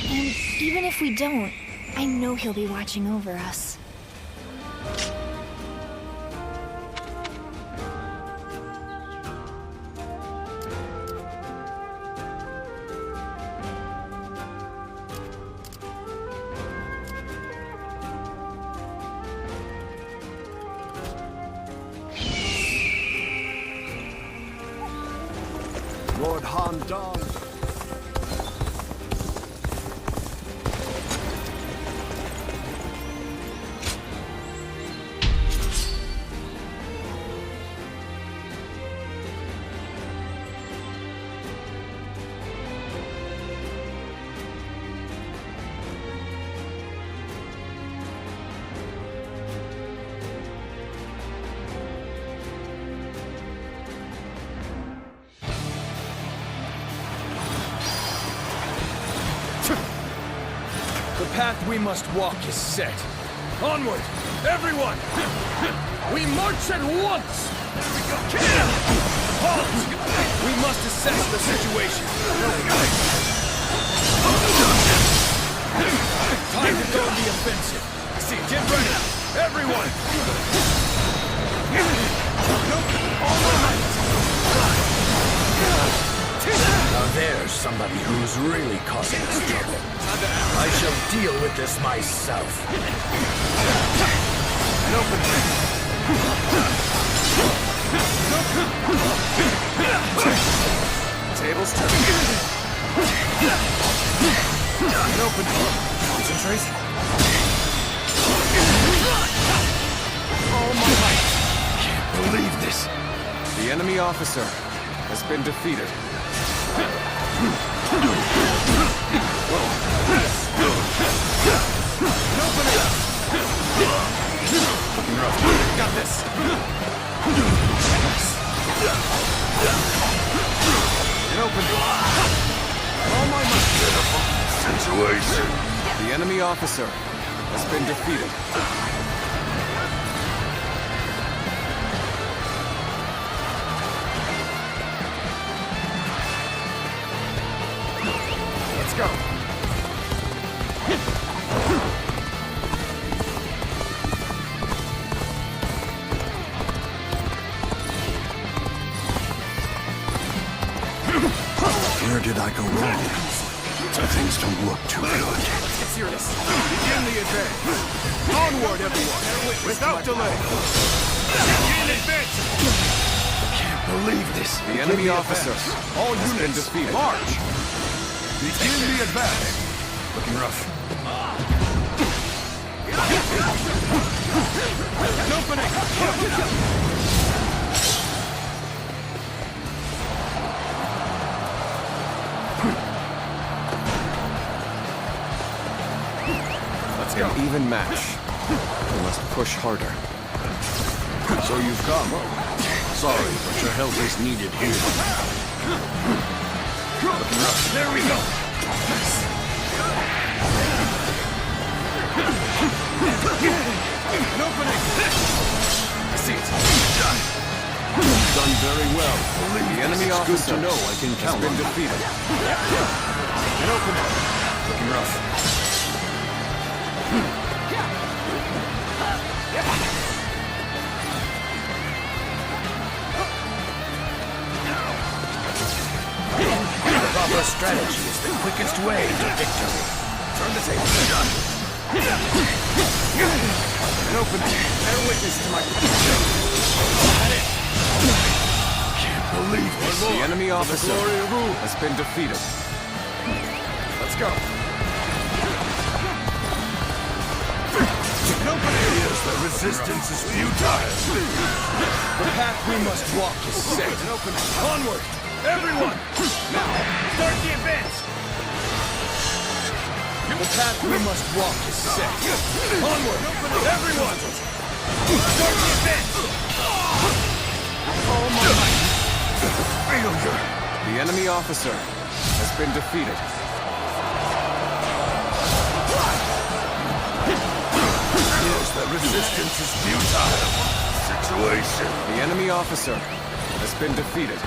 And even if we don't, I know he'll be watching over us. Lord Han Dong. The path we must walk is set. Onward, everyone! We march at once! Halt! We must assess the situation. Time to go on the offensive. See, get ready, everyone! All right! Now there's somebody who's really causing us trouble. I shall deal with this myself. Tables turning. Open. Concentrate. All my might. Can't believe this. The enemy officer has been defeated. Got this. And open. All my might. Situation. The enemy officer has been defeated. Let's go. Where did I go wrong? Things don't look too good. Let's get serious. Begin the advance. Onward, everyone. Without delay. Begin advance. Can't believe this. The enemy officer All has been units, defeated. march. Begin the advance. Looking rough. An opening. Let's go. An even match. We must push harder. So you've come. Sorry, but your help is needed here. There we go. An opening. I see it. Done very well. The enemy It's officer good to know I can has count been on you. defeated. An opening. Looking rough. The proper strategy is the quickest way to victory. Turn the table. An opening. Bear witness to my... At it. Can't believe believe this. The enemy officer has been defeated. Let's go. Nobody fears that resistance is futile. The path we must walk is set. Onward, everyone! Now, start the advance! The path we must walk is set. Onward, everyone! Start the advance! All my might. Failure. The enemy officer has been defeated. That resistance is futile. Situation. The enemy officer has been defeated.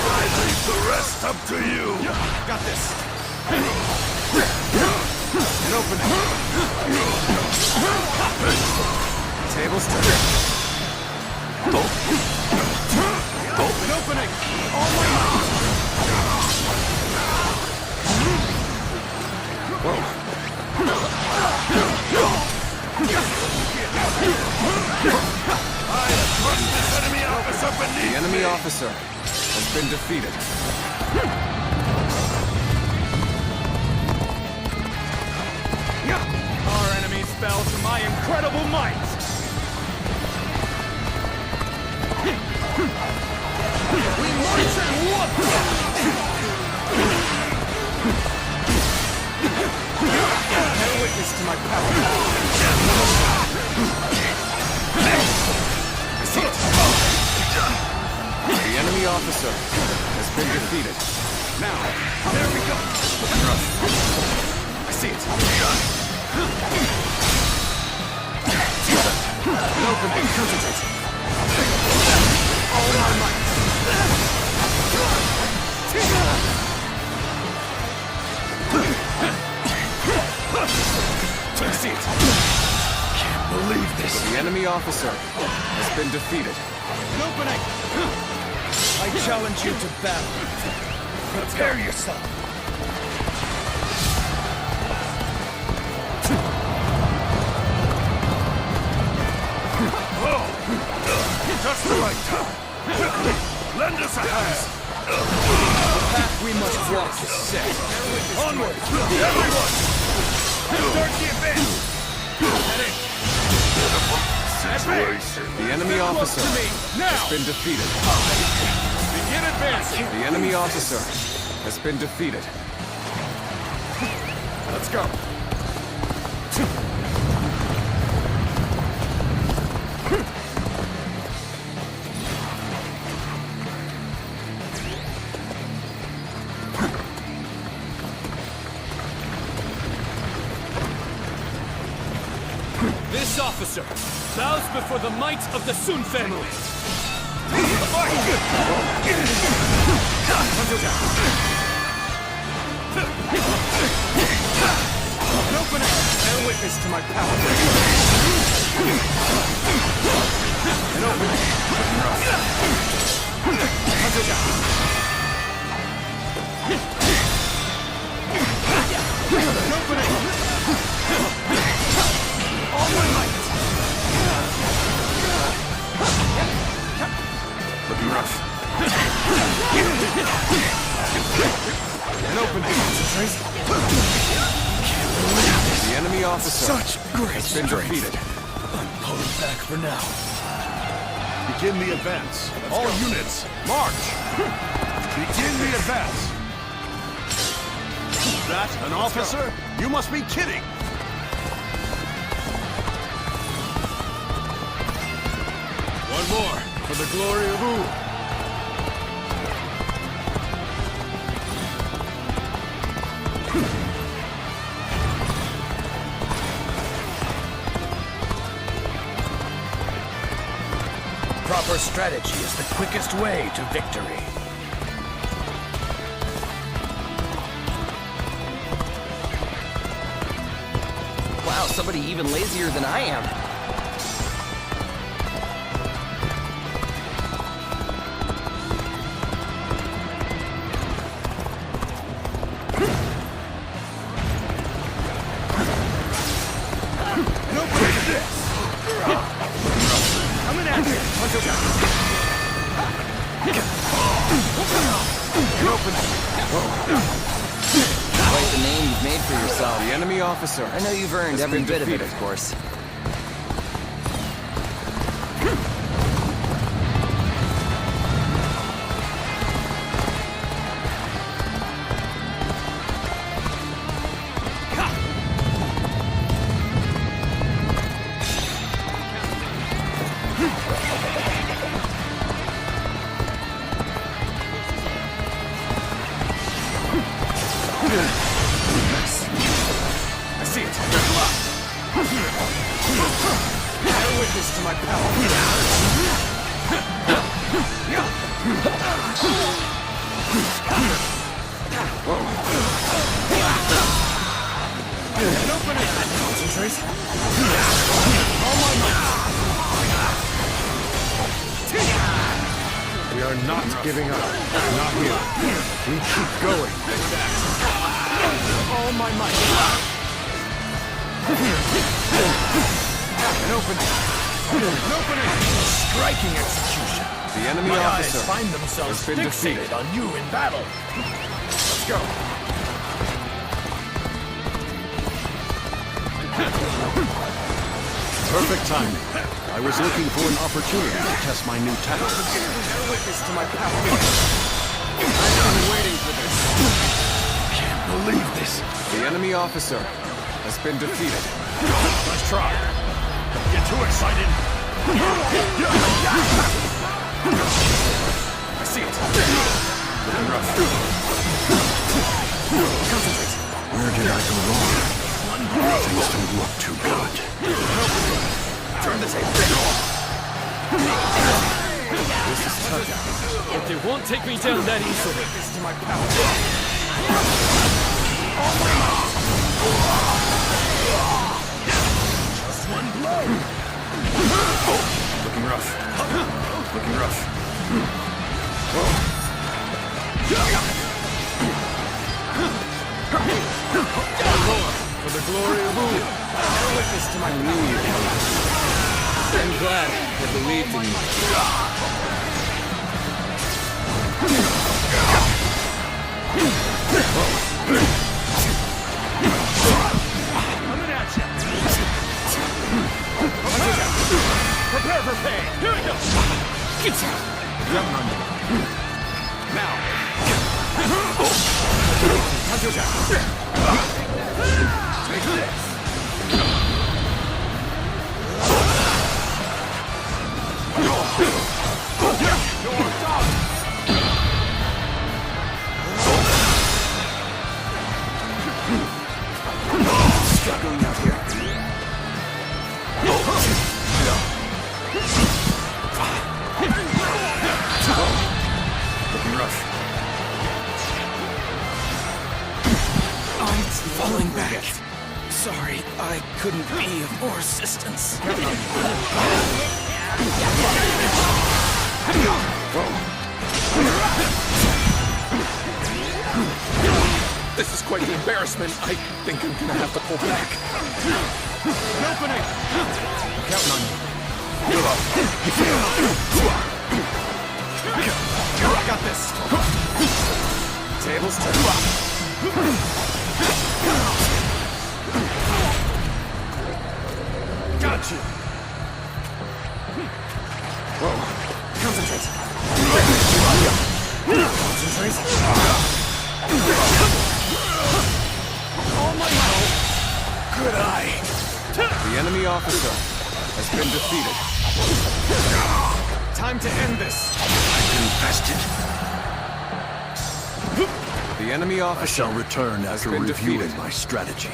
I leave the rest up to you. Got this. An opening. Tables turned. An opening. All my might. The enemy officer has been defeated. Our enemies fell to my incredible might. We march at once. Bear witness to my power. The enemy officer has been defeated. Now, there we go. I see it. An opening. Concentrate. All my might. I see it. Can't believe this. The enemy officer has been defeated. An opening. I challenge you to battle. Prepare yourself. Oh, just the right time. Quickly, lend us a hand. The path we must walk is set. Onward, everyone! Start the advance! The enemy officer has been defeated. Begin advancing! The enemy officer has been defeated. Let's go. This officer bows before the might of the Sun family. Bear witness to my power. An opening. An opening. All my might. Looking rough. An opening. The enemy officer Such great has been strength. defeated. I'm pulling back for now. Begin the advance. All units, march! Begin the advance. That an officer? You must be kidding! One more for the glory of Wu. Proper strategy is the quickest way to victory. Wow, somebody even lazier than I am. So, The enemy officer. I know you've earned every bit of it, of course. We are not giving up. Not here. We keep going. All my might. An opening. An opening. Striking execution. The enemy My officer eyes find themselves has been fixated defeated. on you in battle. Let's go. Perfect timing. I was looking for an opportunity to test my new tactics. Bear witness to my power. I've been waiting for this. Can't believe this. The enemy officer has been defeated. Let's try. Get too excited. I see it. Looking rough. Concentrate. Where did I go wrong? Things don't look too good. Turn the table. This is tough, but they won't take me down that easily. This is my power. Just one blow. Looking rough. Looking rough. For the glory of Boo. Bear witness to my power. I'm glad I believed in you. Coming at you. Prepare for pain. Here we go. Now. Take this. You're done. Struggling out here. Looking rough. I'm falling back. Sorry, I couldn't be of more assistance. This is quite the embarrassment. I think I'm gonna have to pull back. An opening. Counting on you. I got this. Tables turn. Got you. Whoa. Concentrate. Concentrate. Oh my God. Good eye. The enemy officer has been defeated. Time to end this. Infested. The enemy I officer shall return has after been reviewing defeated. my strategy.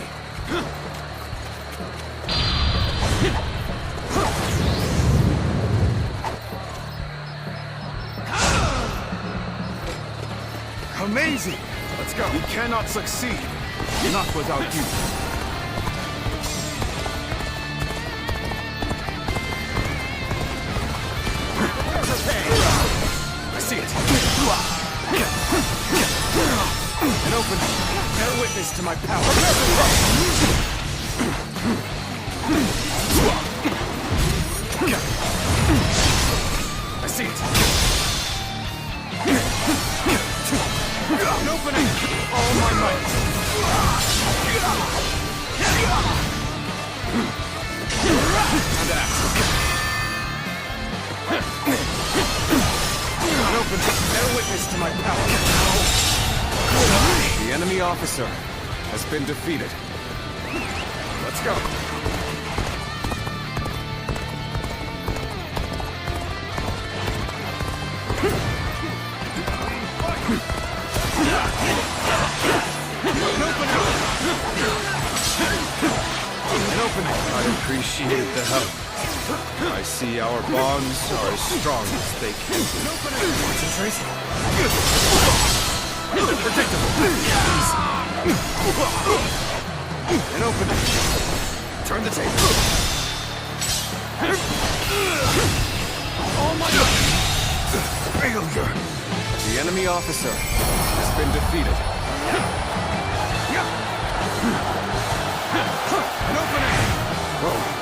Amazing! Let's go. We cannot succeed. Not without you. I see it. An opening. Bear witness to my power. I see it. An opening. All my might. Bear witness to my power. The enemy officer has been defeated. Let's go. An opening. I appreciate the help. I see our bonds are as strong as they can be. Concentrate. Predictable. An opening. Turn the table. Oh my God! Failure. The enemy officer has been defeated. An opening. Whoa.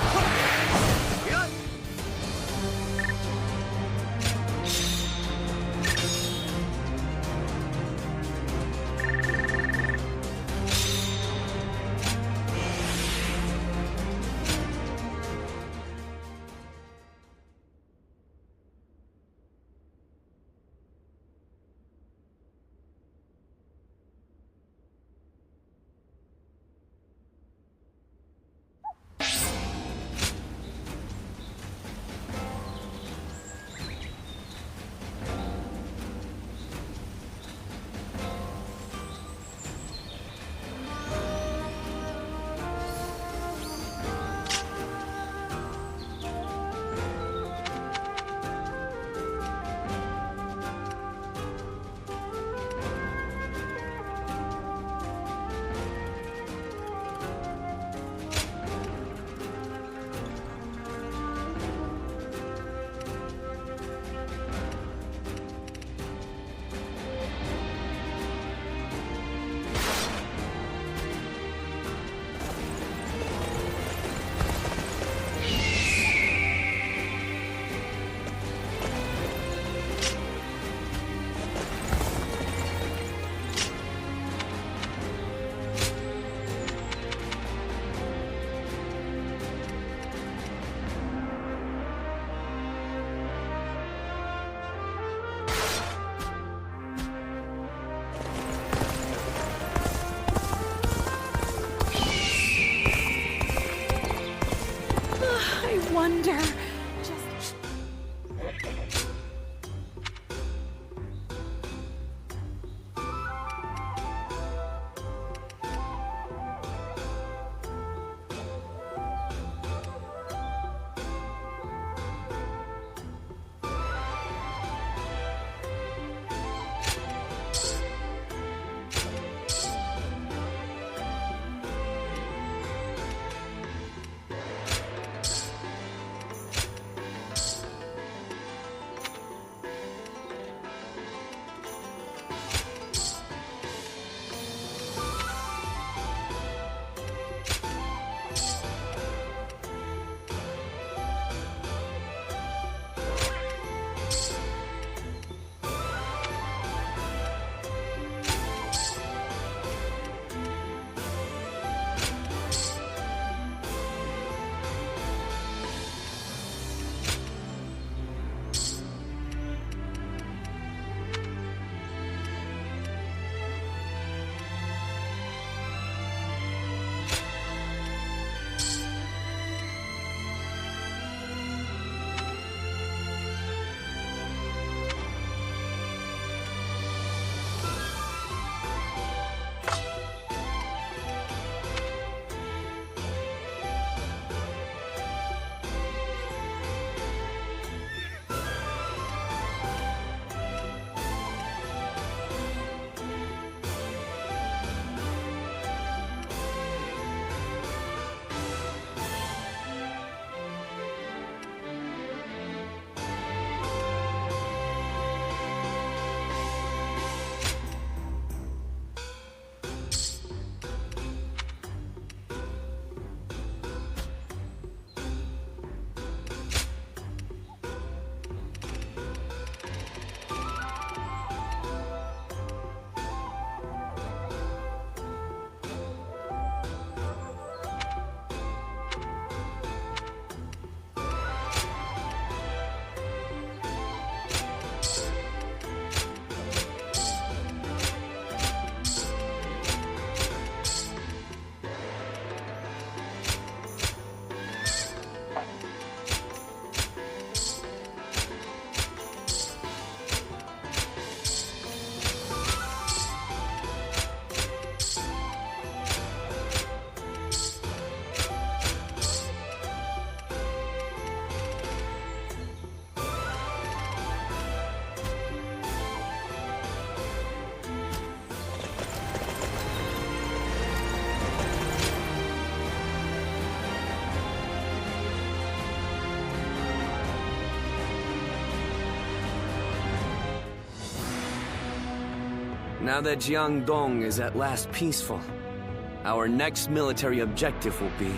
Wonder. Now that Jiangdong is at last peaceful, our next military objective will be...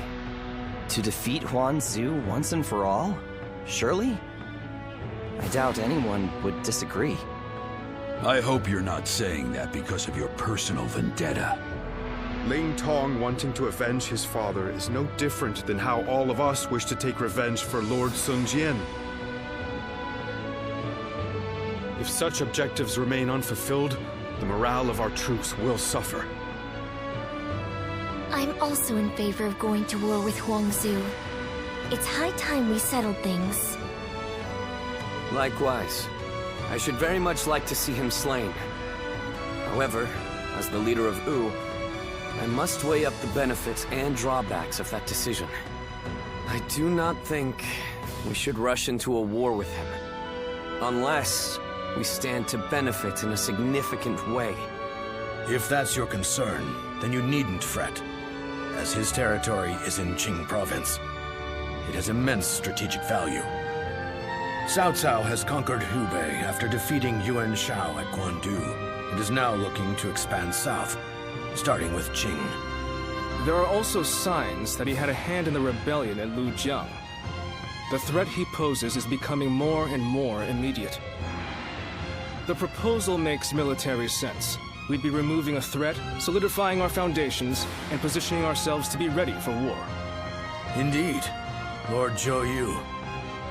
To defeat Huangzu once and for all? Surely? I doubt anyone would disagree. I hope you're not saying that because of your personal vendetta. Ling Tong wanting to avenge his father is no different than how all of us wish to take revenge for Lord Sun Jian. If such objectives remain unfulfilled, the morale of our troops will suffer. I'm also in favor of going to war with Huangzu. It's high time we settled things. Likewise. I should very much like to see him slain. However, as the leader of Wu, I must weigh up the benefits and drawbacks of that decision. I do not think we should rush into a war with him, unless we stand to benefit in a significant way. If that's your concern, then you needn't fret, as his territory is in Qing province. It has immense strategic value. Cao Cao has conquered Hubei after defeating Yuan Shao at Guandu, and is now looking to expand south, starting with Qing. There are also signs that he had a hand in the rebellion at Lujiang. The threat he poses is becoming more and more immediate. The proposal makes military sense. We'd be removing a threat, solidifying our foundations, and positioning ourselves to be ready for war. Indeed, Lord Zhou Yu,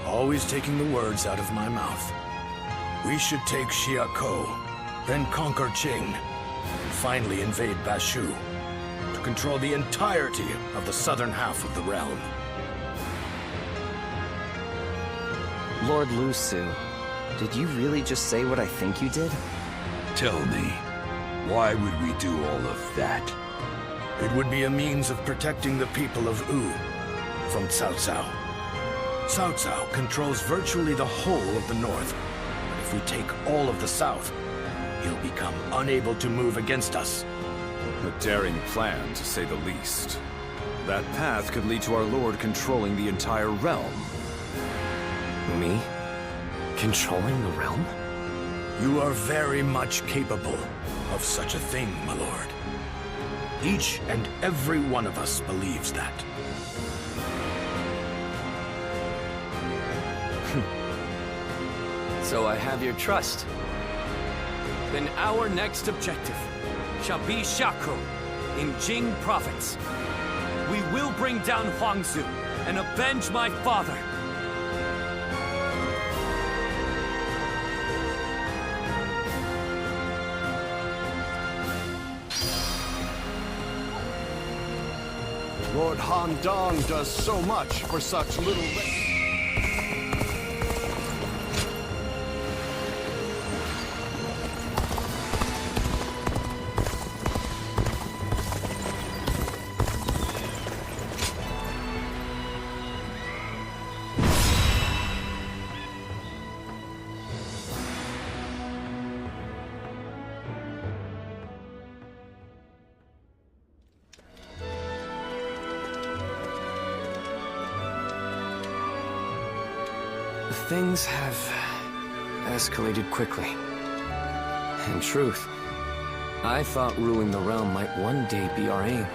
always taking the words out of my mouth. We should take Xiakou, then conquer Qing, and finally invade Bashu, to control the entirety of the southern half of the realm. Lord Lu Su, did you really just say what I think you did? Tell me, why would we do all of that? It would be a means of protecting the people of Wu from Cao Cao. Cao Cao controls virtually the whole of the north. But if we take all of the south, he'll become unable to move against us. A daring plan, to say the least. That path could lead to our lord controlling the entire realm. Me? Controlling the realm? You are very much capable of such a thing, my lord. Each and every one of us believes that. So I have your trust. Then our next objective shall be Xiakou in Jing province. We will bring down Huangzu and avenge my father. Lord Han Dong does so much for such little... Things have escalated quickly. In truth, I thought ruling the realm might one day be our aim.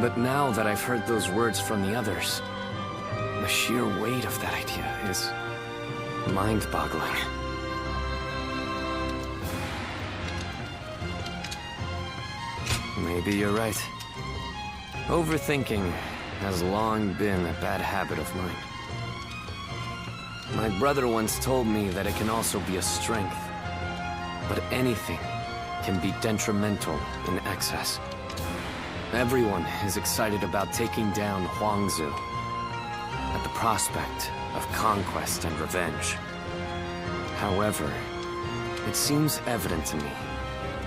But now that I've heard those words from the others, the sheer weight of that idea is mind-boggling. Maybe you're right. Overthinking has long been a bad habit of mine. My brother once told me that it can also be a strength, but anything can be detrimental in excess. Everyone is excited about taking down Huangzu at the prospect of conquest and revenge. However, it seems evident to me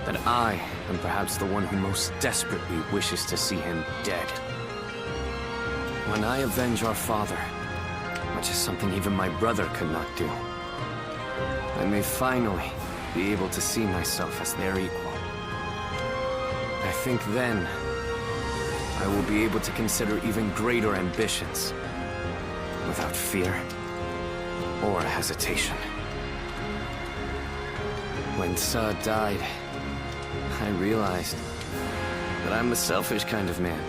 that I am perhaps the one who most desperately wishes to see him dead. When I avenge our father, which is something even my brother could not do, I may finally be able to see myself as their equal. I think then I will be able to consider even greater ambitions without fear or hesitation. When Ce died, I realized that I'm a selfish kind of man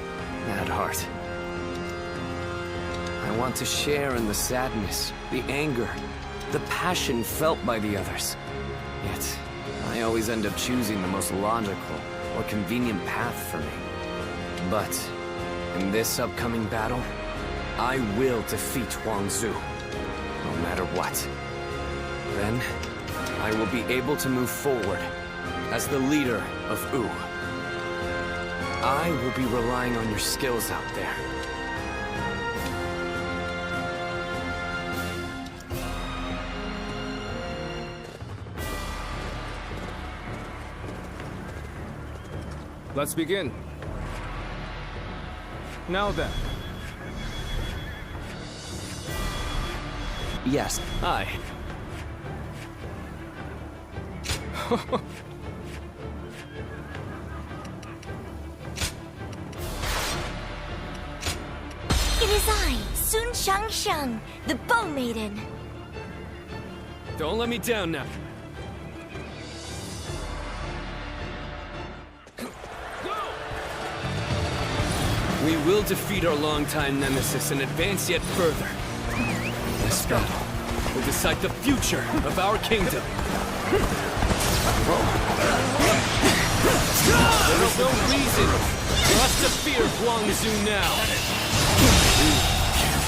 at heart. I want to share in the sadness, the anger, the passion felt by the others. Yet, I always end up choosing the most logical or convenient path for me. But, in this upcoming battle, I will defeat Huang Zu, no matter what. Then, I will be able to move forward as the leader of Wu. I will be relying on your skills out there. Let's begin. Now then. Yes, Aye. It is I, Sun Shangsheng, the Bow Maiden. Don't let me down now. We will defeat our longtime nemesis and advance yet further. This battle will decide the future of our kingdom. There is no reason for us to fear Huang Zu now. We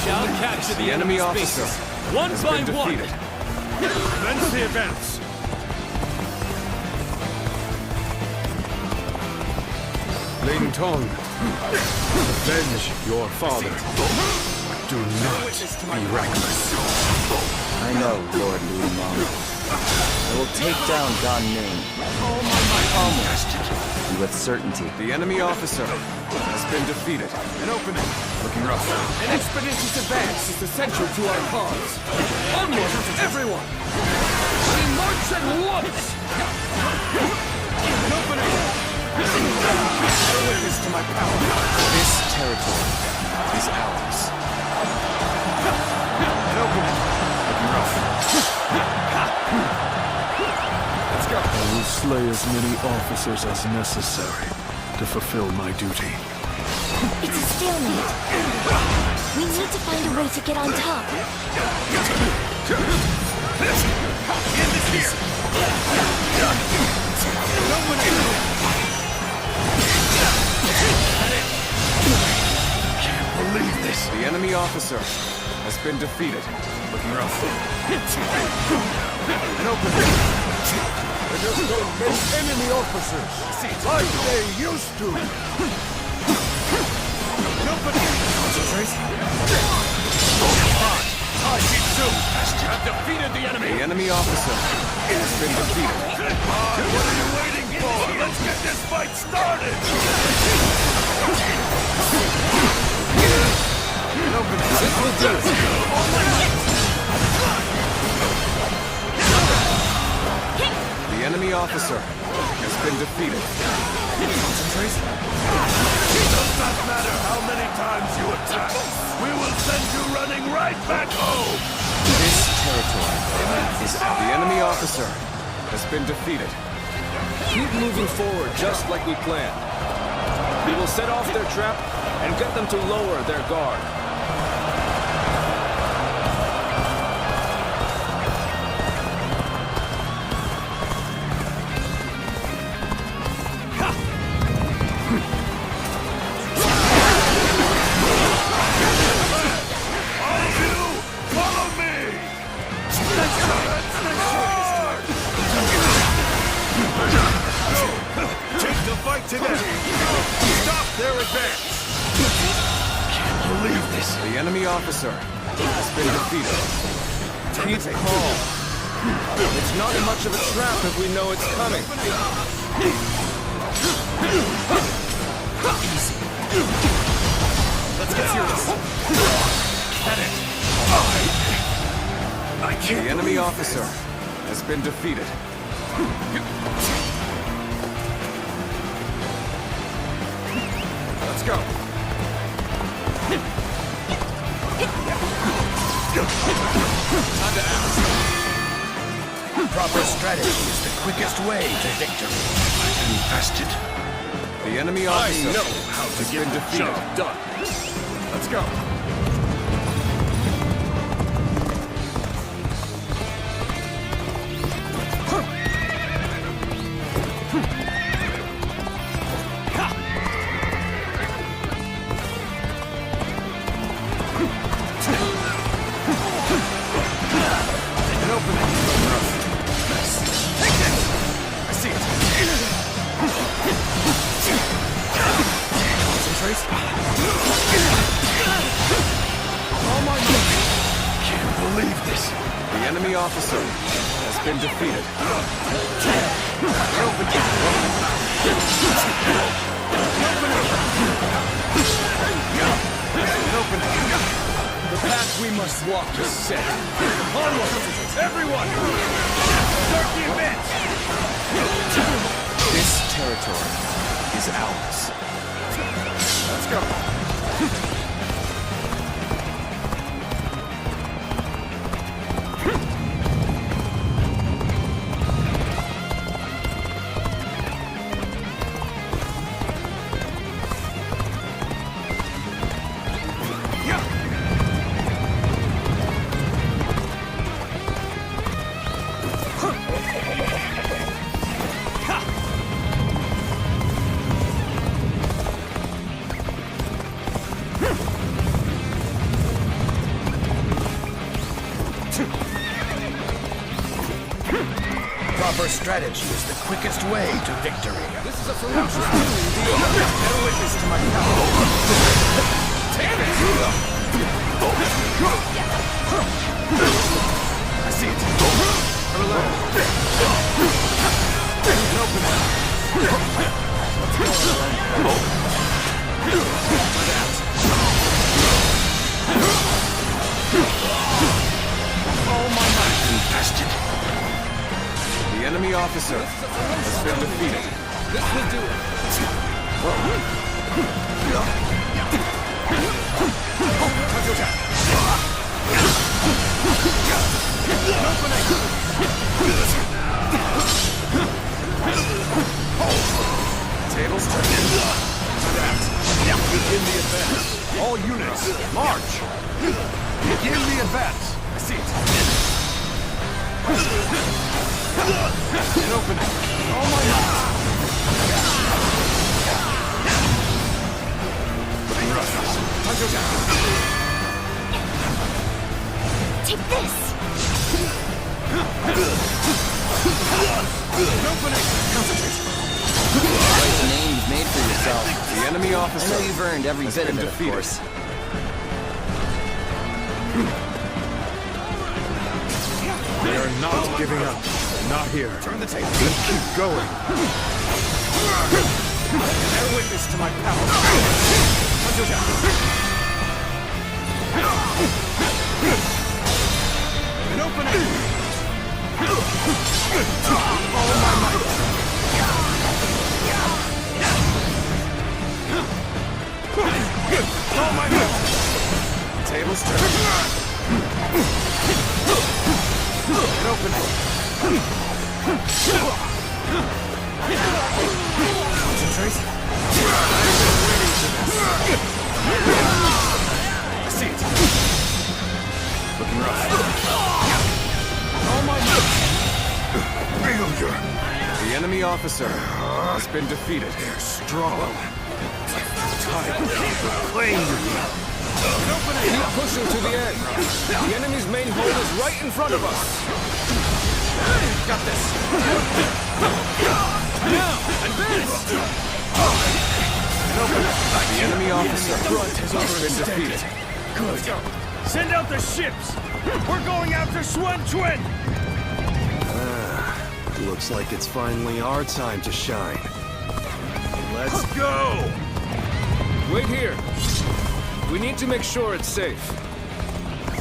shall capture the enemy officer one by one. Commence the advance. Ling Tong, avenge your father. Do not be reckless. I know, Lord Liu Meng. I will take down Gan Ning. Almost. With certainty. The enemy officer has been defeated. An opening. Looking rough. An expeditious advance is essential to our cause. Onward, everyone! We march at once! An opening! Bear witness to my power. This territory is ours. An opening. Looking rough. Let's go. I will slay as many officers as necessary to fulfill my duty. It's a stalemate. We need to find a way to get on top. End it here. Can't believe this. The enemy officer has been defeated. Looking rough. An opening. I just don't make enemy officers like they used to. An opening. Concentrate. Have defeated the enemy. The enemy officer has been defeated. What are you waiting for? Let's get this fight started. An opening. This will do it. The enemy officer has been defeated. Concentrate. It does not matter how many times you attack. We will send you running right back home. This territory is ours. The enemy officer has been defeated. Keep moving forward just like we planned. We will set off their trap and get them to lower their guard. The enemy officer has been defeated. Keep calm. It's not much of a trap if we know it's coming. Easy. Let's get serious. Get it. I can't. The enemy officer has been defeated. Let's go. Time to act. Proper strategy is the quickest way to victory. infested. The enemy officer I know how to get the job done. Let's go. Officer has been defeated. The path we must walk is set. Onward, everyone! Start the event! This territory is ours. Let's go. Proper strategy is the quickest way to victory. This is a ferocious enemy. Bear witness to my power. Damn it! I see it. Relax. Open it. All my might infested. The enemy officer has been defeated. This will do it. Tables turning. Begin the advance. All units, march. Begin the advance. I see it. An opening. Oh my God. Take this! An opening. Concentrate. Quite the name you've made for yourself. The enemy I officer. know you've earned every bit of it, of course. We are not giving up. Not here. Turn the table. Let's keep going. Bear witness to my power. An opening. All my might. All my might. Tables turning. An opening. Concentrate. I've been waiting for this. I see it. Looking rough. All my might. Failure. The enemy officer has been defeated. They're strong. Time to claim you. Keep pushing to the end. The enemy's main hold is right in front of us. Got this. Now, advance! The enemy officer has been defeated. Good. Send out the ships. We're going after Xuan Chuan. Looks like it's finally our time to shine. Let's go! Wait here. We need to make sure it's safe.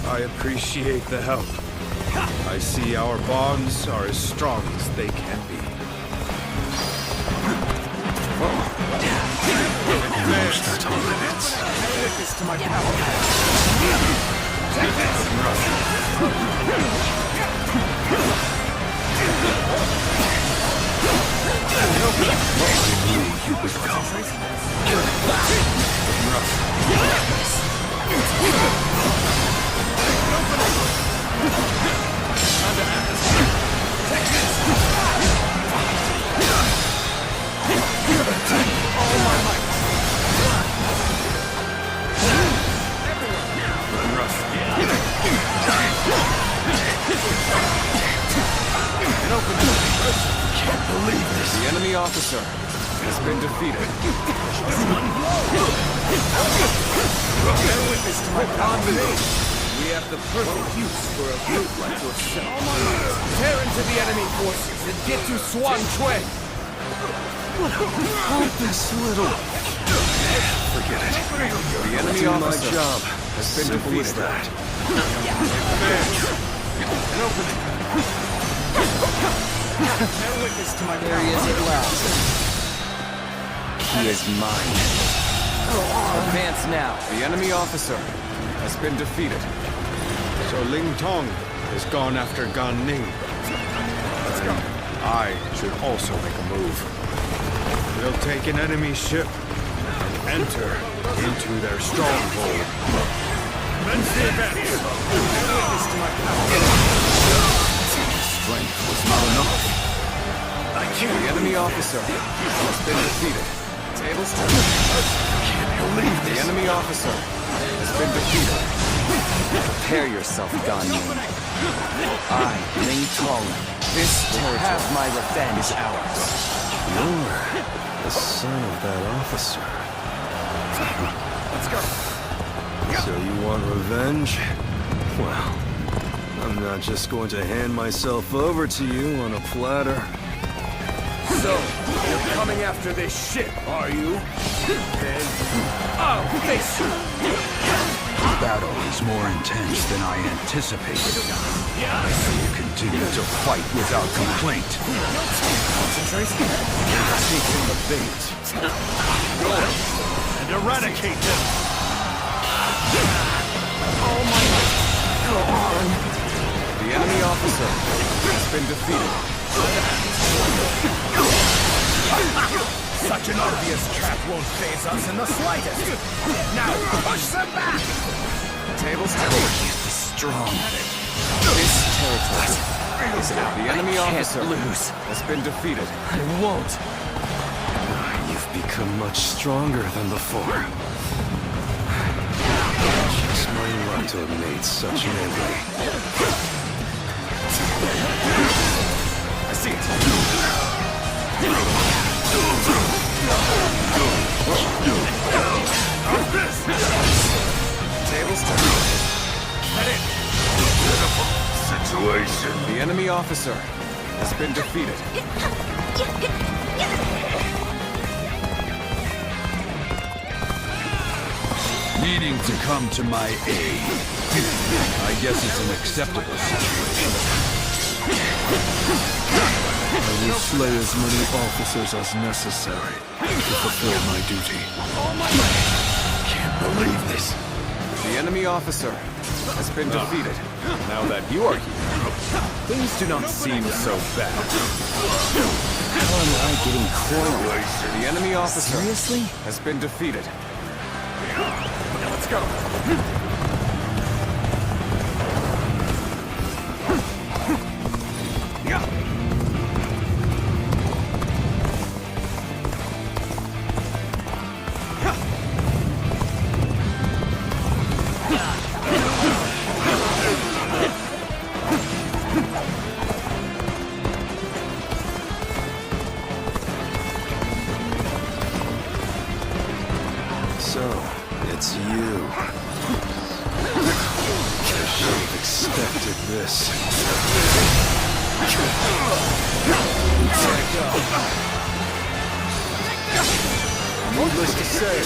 I appreciate the help. I see our bonds are as strong as they can be. There's that all limits. Witness to my power. Take this! You would come. Can't believe this. The enemy officer has been defeated. Bear witness to my combination. We have the perfect use for a brute like yourself. Tear into the enemy forces and get to Swan Chue. What a pompous little... Forget it. The enemy officer has been defeated. That. An opening. Bear witness to my there he is at last. He is mine. Advance now. The enemy officer has been defeated. So Ling Tong has gone after Gan Ning. I should also make a move. We'll take an enemy ship and enter into their stronghold. Commence the advance. Witness to my power. Strength was not enough. The enemy officer has been defeated. Tables turn. Can't believe this. The enemy officer has been defeated. Prepare yourself, Gan Ning. I, Ling Tong, this territory have my revenge is ours. You're the son of that officer. Let's go. So you want revenge? Well, I'm not just going to hand myself over to you on a platter. So, you're coming after this ship, are you? Then I'll face you! The battle is more intense than I anticipated. I see you continue to fight without complaint. Concentrate. Taking the bait. Go and eradicate them! Oh my God! Go on! The enemy officer has been defeated. Such an obvious trap won't faze us in the slightest! Now push them back! Tables turn. He is strong. This territory is out. The enemy officer has been defeated. I won't. You've become much stronger than before. Just my luck to have made such an enemy. I see it. Tables turn. Head in. Situation. The enemy officer has been defeated. Needing to come to my aid. I guess it's an acceptable situation. I will slay as many officers as necessary to fulfill my duty. Can't believe this. The enemy officer has been defeated. Now that you are here, things do not seem so bad. How am I getting cornered? The enemy officer has been defeated. Now let's go. So, it's you. I should have expected this. Needless to say,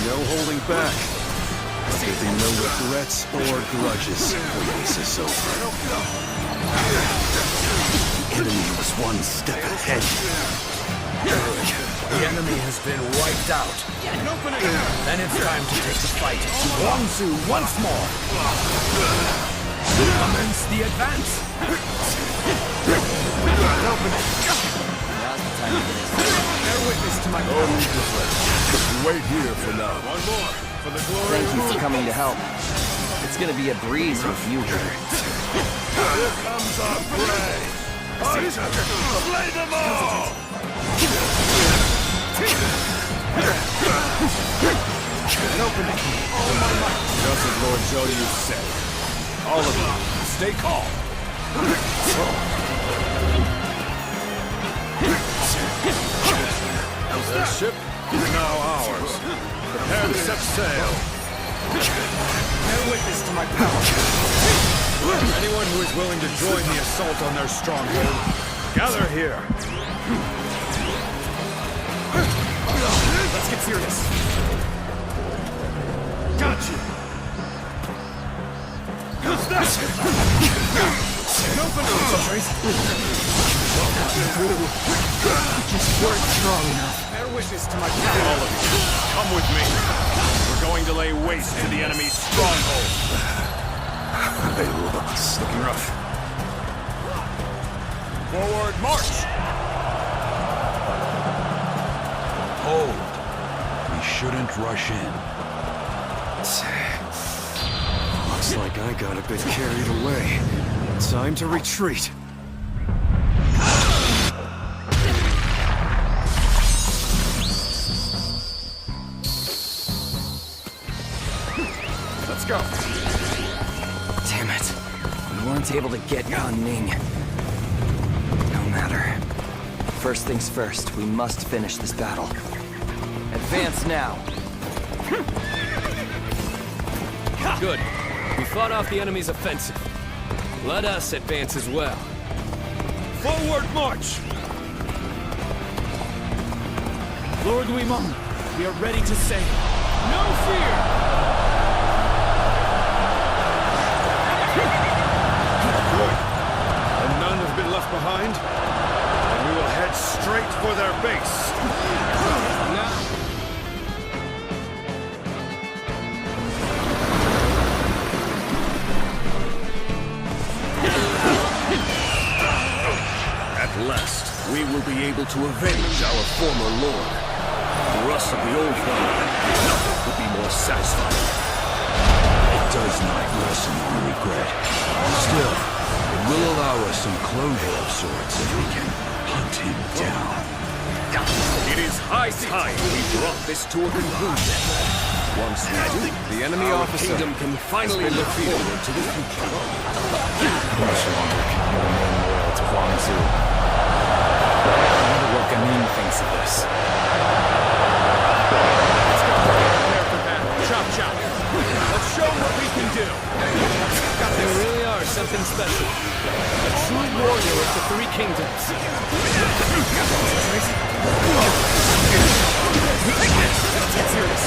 no holding back. There'll be no regrets or grudges when this is over. The enemy was one step ahead. The enemy has been wiped out. Then it's time to take the fight. Guangzhou once more. Commence the advance. Now's the time Bear witness to my power. Wait here for now. One more for the glory. Thank you for coming to help. It's gonna be a breeze with you here. Here comes our prey. Slay them all! An opening. Just as Lord Zhou said. All of you, stay calm. Their ship is now ours. Prepare to set sail. Bear witness to my power. Anyone who is willing to join the assault on their stronghold, gather here. Let's get serious. Got you. How's that? Open up, Trace. Just weren't strong enough. Bear witness to my power. All of you, come with me. We're going to lay waste to the enemy's stronghold. They lost. Looking rough. Forward march! Hold. We shouldn't rush in. Looks like I got a bit carried away. Time to retreat. Let's go. Damn it. We weren't able to get Yan Ning. No matter. First things first, we must finish this battle. Advance now. Good. We fought off the enemy's offensive. Let us advance as well. Forward march! Lord Wimong, we are ready to sail. No fear! Good. And none have been left behind. And we will head straight for their base. Now. At last, we will be able to avenge our former lord. For us of the old one, nothing could be more satisfying. It does not lessen our regret. Still, it will allow us some closure of sorts if we can hunt him down. It is high time we brought this to a conclusion. Once we do, the enemy kingdom can finally look forward to the future. How much longer can you remain loyal to Guangzhou? I wonder what Gamin thinks of this. Let's go. Prepare for battle. Chop, chop. Let's show what we can do. You really are something special. A true warrior of the three kingdoms. Let's get serious.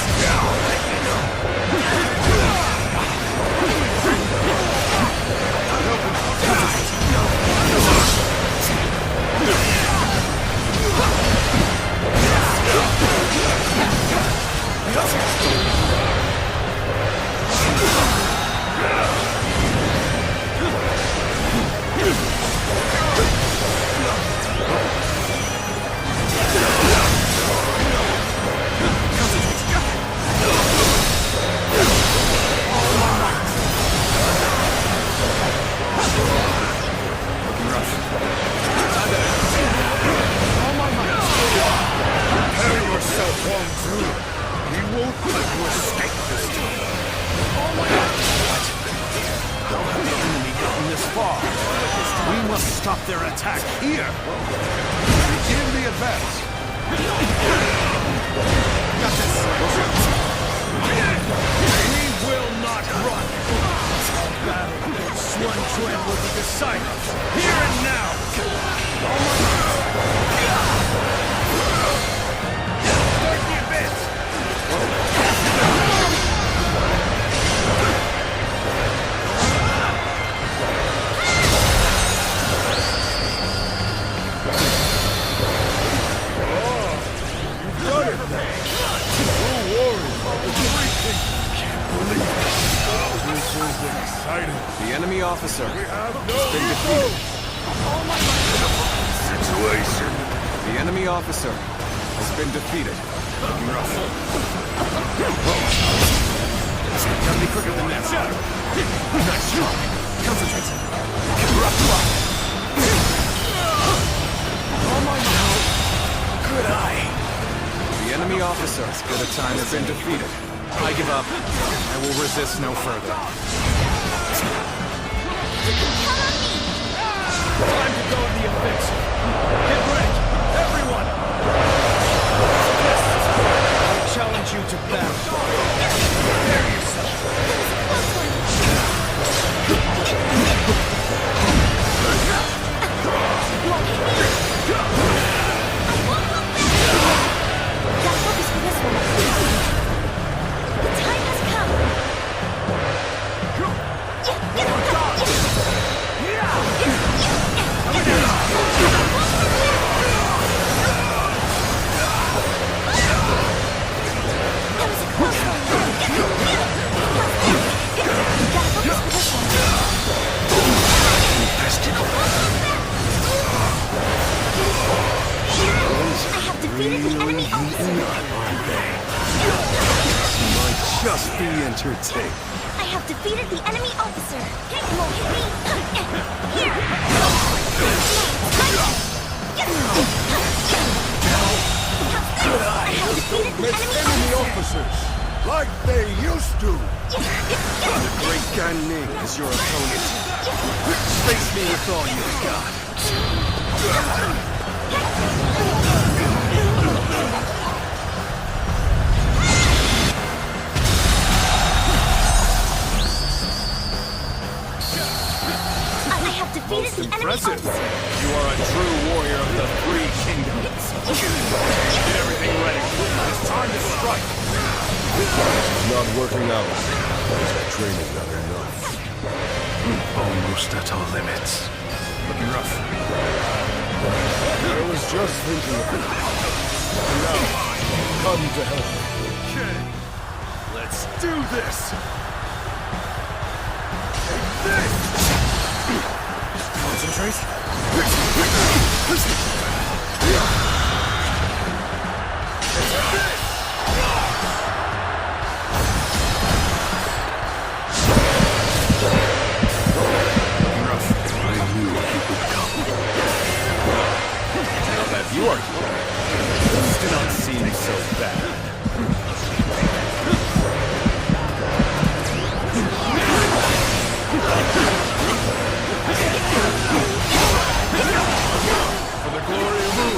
Stop their attack here! Begin the advance! Got this! We will not run! Our battle against Sun Quan will be decided here and now! Start the advance! The enemy officer We have no has been defeated. Situation The enemy officer has been defeated. Looking rough. Gotta be quicker than that. Nice try. Concentrate. Oh my God. Good eye. The enemy officer has been defeated. I give up. I will resist no further. Time to go in the offensive. Get ready, everyone! I challenge you to battle. Prepare yourself. Just be entertained. I have defeated the enemy officer. Hit me. Here. Don't make enemy officers like they used to. The great Gan Ning is your opponent. Face me with all you've got. Most impressive. You are a true warrior of the three kingdoms. Get everything ready. It's time to strike. Not working out. Is our training not enough? Almost at our limits. Looking rough. I was just thinking of it. Now, come to help me. Okay. Let's do this. Take this. Concentrate. Now that you are here, things do not seem so bad. For the glory of Wu.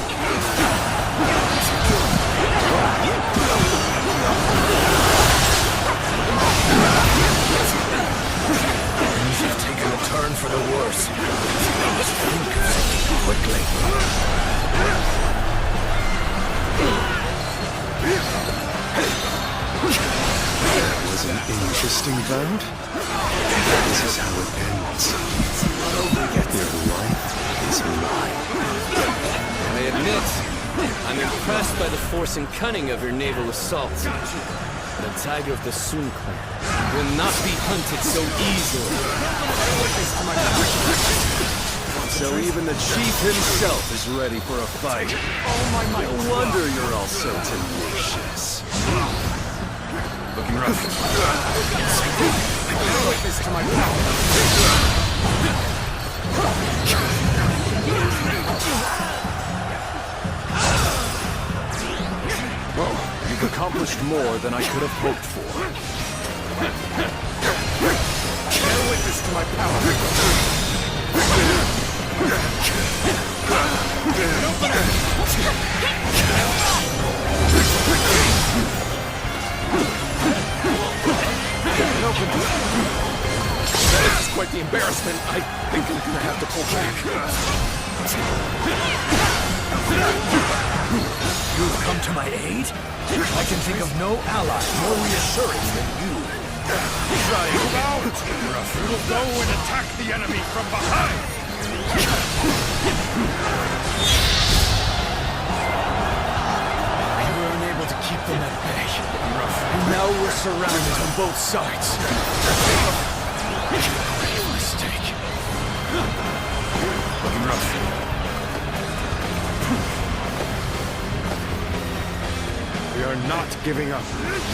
Things have taken a turn for the worse. Let's think of something quickly. That was an interesting bout. This is how it ends. Your life is mine. I admit, I'm impressed by the force and cunning of your naval assault. The tiger of the Sun clan will not be hunted so easily. So even the chief himself is ready for a fight. No wonder you're all so tenacious. Looking rough. Bear witness to my power. Well, you've accomplished more than I could have hoped for. Bear witness to my power. This is quite the embarrassment. I think I'm gonna have to pull back. You've come to my aid? I can think of no ally more reassuring than you. Try move out! We will go and attack the enemy from behind! We were unable to keep them at bay. And now we're surrounded on both sides. Grave mistake. Looking rough. We are not giving up.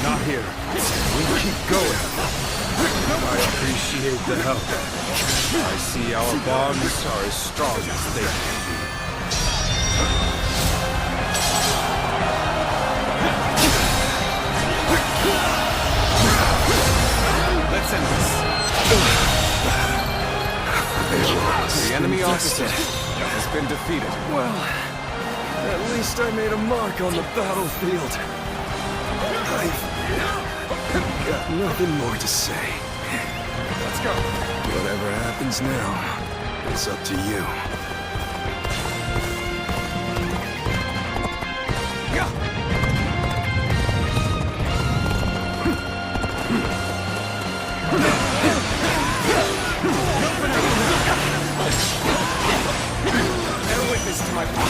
Not here. We keep going. I appreciate the help. I see our bonds are as strong as they can be. Let's end this. The enemy officer has been defeated. Well, at least I made a mark on the battlefield. I've got nothing more to say. Let's go. Whatever happens now, it's up to you. Bear witness to my power.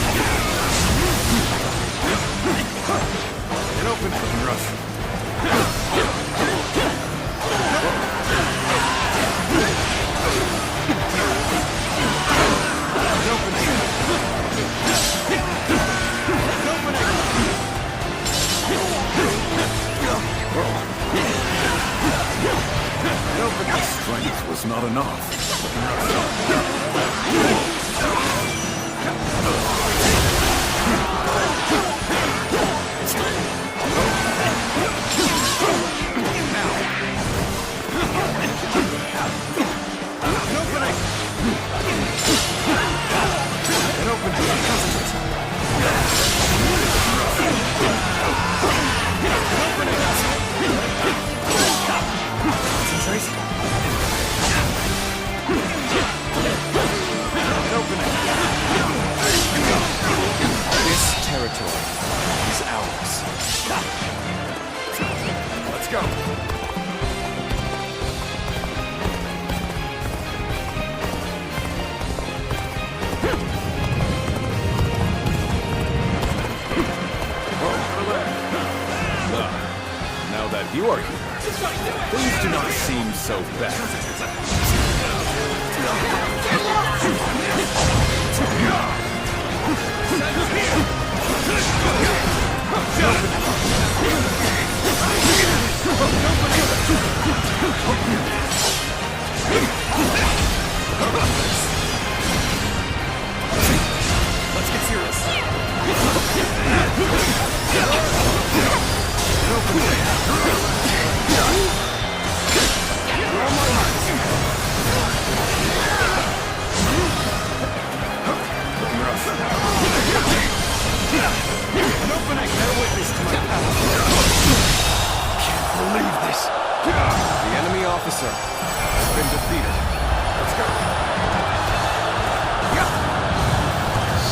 An opening, rough. Strength was not enough. This territory is ours. Let's go. Now that you are here, things do not seem so bad. Let's get serious. Can't believe this. The enemy officer has been defeated. Let's go.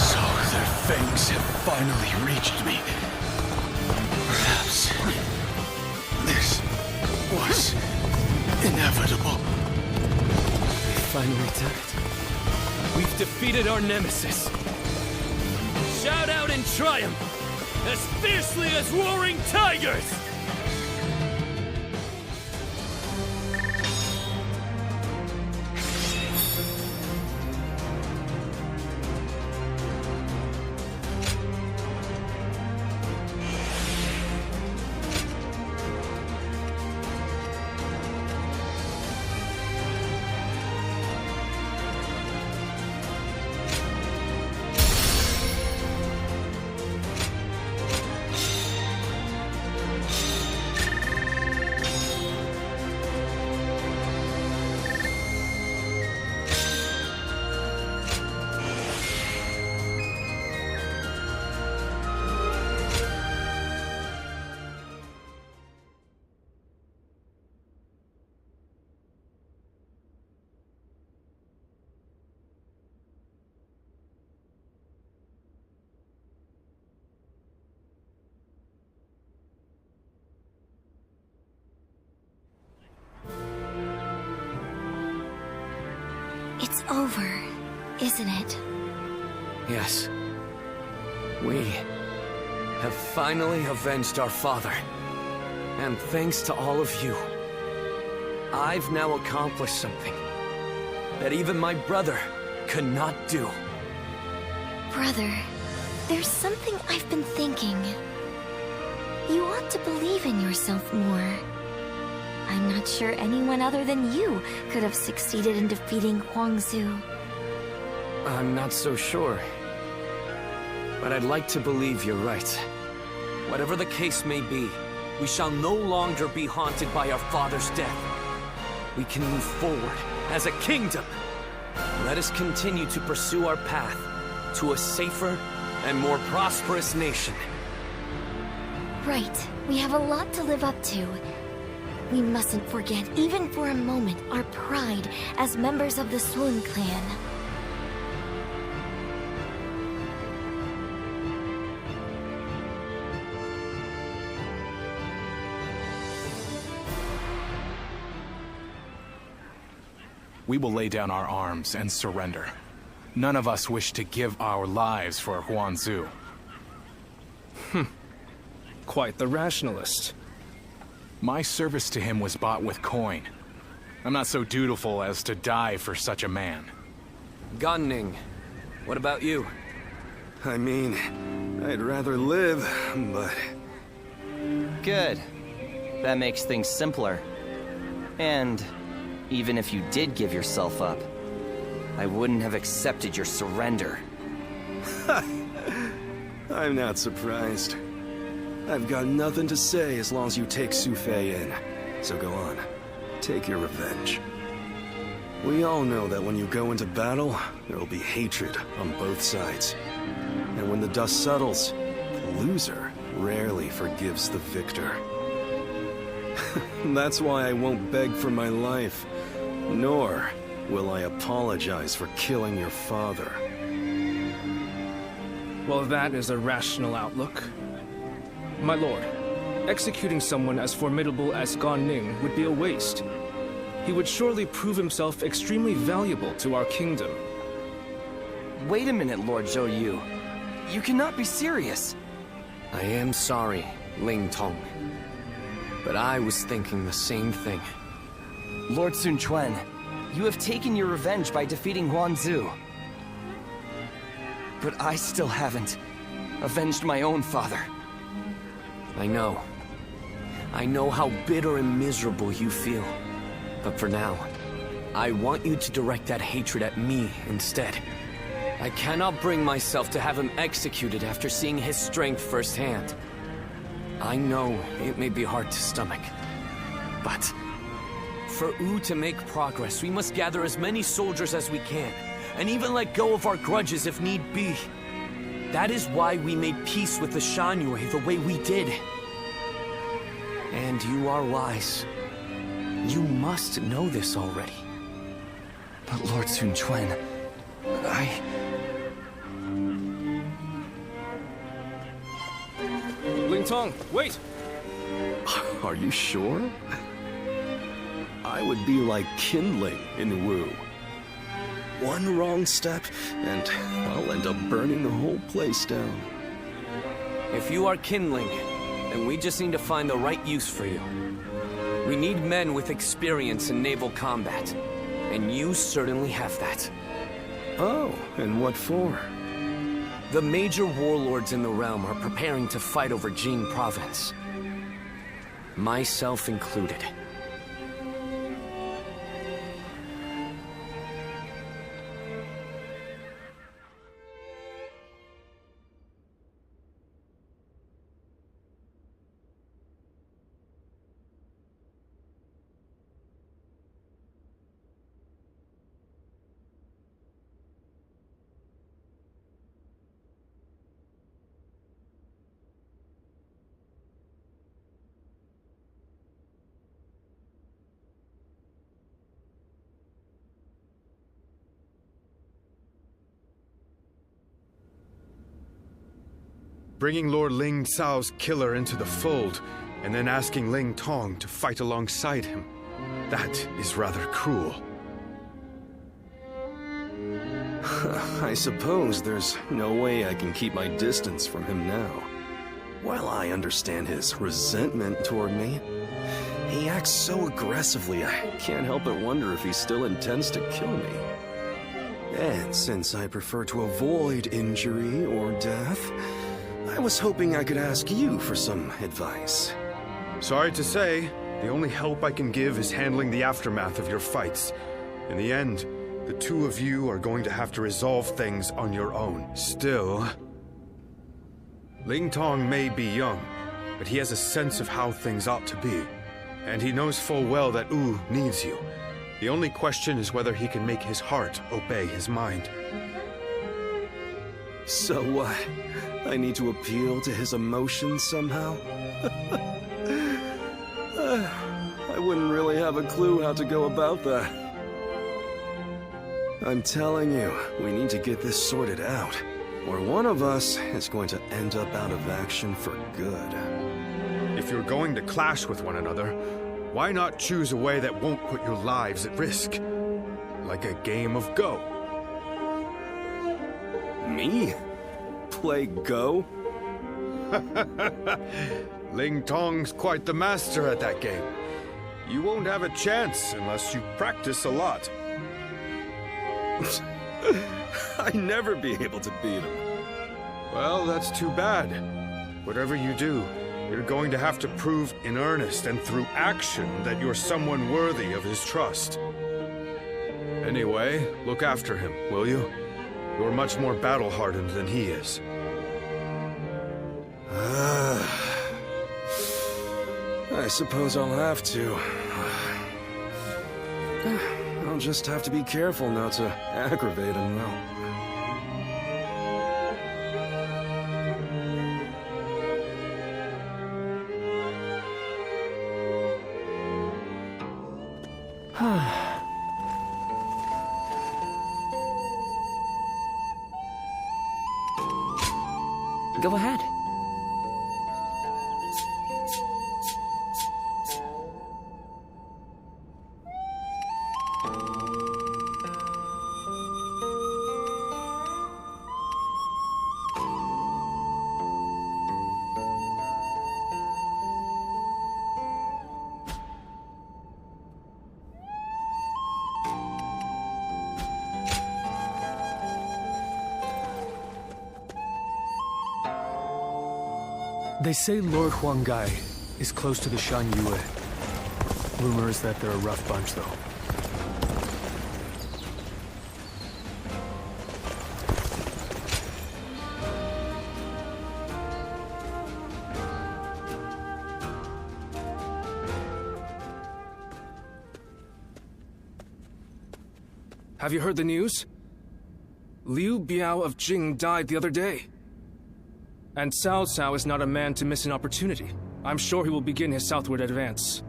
So their fangs have finally reached me. Perhaps this was inevitable. We finally did it. We've defeated our nemesis. Shout out in triumph, as fiercely as roaring tigers! It's over, isn't it? Yes. We have finally avenged our father. And thanks to all of you, I've now accomplished something that even my brother could not do. Brother, there's something I've been thinking. You ought to believe in yourself more. I'm not sure anyone other than you could have succeeded in defeating Huangzu. I'm not so sure. But I'd like to believe you're right. Whatever the case may be, we shall no longer be haunted by our father's death. We can move forward as a kingdom. Let us continue to pursue our path to a safer and more prosperous nation. Right. We have a lot to live up to. We mustn't forget, even for a moment, our pride as members of the Sun clan. We will lay down our arms and surrender. None of us wish to give our lives for Huangzu. Quite the rationalist. My service to him was bought with coin. I'm not so dutiful as to die for such a man. Gan-Ning, what about you? I mean, I'd rather live, but... Good. That makes things simpler. And even if you did give yourself up, I wouldn't have accepted your surrender. I'm not surprised. I've got nothing to say as long as you take Su Fei in. So go on. Take your revenge. We all know that when you go into battle, there will be hatred on both sides. And when the dust settles, the loser rarely forgives the victor. That's why I won't beg for my life, nor will I apologize for killing your father. Well, that is a rational outlook. My lord, executing someone as formidable as Gan-Ning would be a waste. He would surely prove himself extremely valuable to our kingdom. Wait a minute, Lord Zhou Yu. You cannot be serious. I am sorry, Ling Tong. But I was thinking the same thing. Lord Sun Quan, you have taken your revenge by defeating Huangzu. But I still haven't avenged my own father. I know. I know how bitter and miserable you feel. But for now, I want you to direct that hatred at me instead. I cannot bring myself to have him executed after seeing his strength firsthand. I know it may be hard to stomach, but for Wu to make progress, we must gather as many soldiers as we can, and even let go of our grudges if need be. That is why we made peace with the Shanyue the way we did. And you are wise. You must know this already. But Lord Sun Quan, Ling Tong, wait! Are you sure? I would be like kindling in Wu. One wrong step, and I'll end up burning the whole place down. If you are kindling, then we just need to find the right use for you. We need men with experience in naval combat, and you certainly have that. Oh, and what for? The major warlords in the realm are preparing to fight over Jing province. Myself included. Bringing Lord Ling Cao's killer into the fold, and then asking Ling Tong to fight alongside him. That is rather cruel. I suppose there's no way I can keep my distance from him now. While I understand his resentment toward me, he acts so aggressively I can't help but wonder if he still intends to kill me. And since I prefer to avoid injury or death, I was hoping I could ask you for some advice. Sorry to say, the only help I can give is handling the aftermath of your fights. In the end, the two of you are going to have to resolve things on your own. Still, Ling Tong may be young, but he has a sense of how things ought to be. And he knows full well that Wu needs you. The only question is whether he can make his heart obey his mind. So what? I need to appeal to his emotions somehow? I wouldn't really have a clue how to go about that. I'm telling you, we need to get this sorted out, or one of us is going to end up out of action for good. If you're going to clash with one another, why not choose a way that won't put your lives at risk? Like a game of Go. Me? Play Go? Ling Tong's quite the master at that game. You won't have a chance unless you practice a lot. I'd never be able to beat him. Well, that's too bad. Whatever you do, you're going to have to prove in earnest and through action that you're someone worthy of his trust. Anyway, look after him, will you? You're much more battle-hardened than he is. I suppose I'll have to. I'll just have to be careful not to aggravate him, though. Go ahead. They say Lord Huanggai is close to the Shan Yue. Rumor is that they're a rough bunch, though. Have you heard the news? Liu Biao of Jing died the other day. And Cao Cao is not a man to miss an opportunity. I'm sure he will begin his southward advance.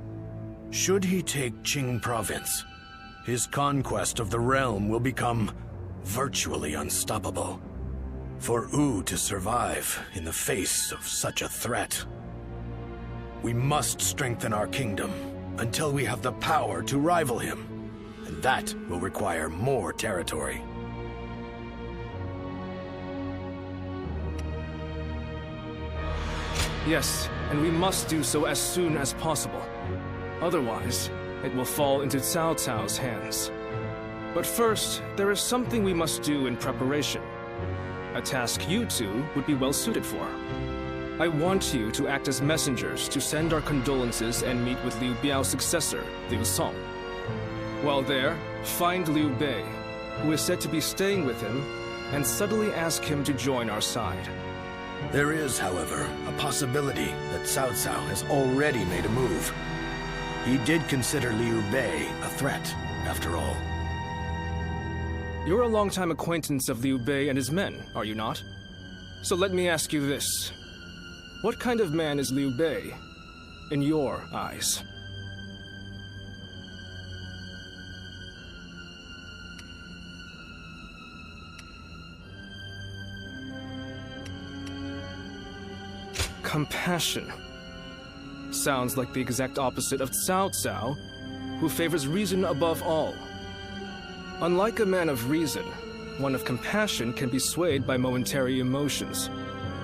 Should he take Qing province, his conquest of the realm will become virtually unstoppable. For Wu to survive in the face of such a threat, we must strengthen our kingdom until we have the power to rival him. And that will require more territory. Yes, and we must do so as soon as possible. Otherwise, it will fall into Cao Cao's hands. But first, there is something we must do in preparation. A task you two would be well suited for. I want you to act as messengers to send our condolences and meet with Liu Biao's successor, Liu Song. While there, find Liu Bei, who is said to be staying with him, and subtly ask him to join our side. There is, however, a possibility that Cao Cao has already made a move. He did consider Liu Bei a threat, after all. You're a longtime acquaintance of Liu Bei and his men, are you not? So let me ask you this. What kind of man is Liu Bei, in your eyes? Compassion. Sounds like the exact opposite of Cao Cao, who favors reason above all. Unlike a man of reason, one of compassion can be swayed by momentary emotions.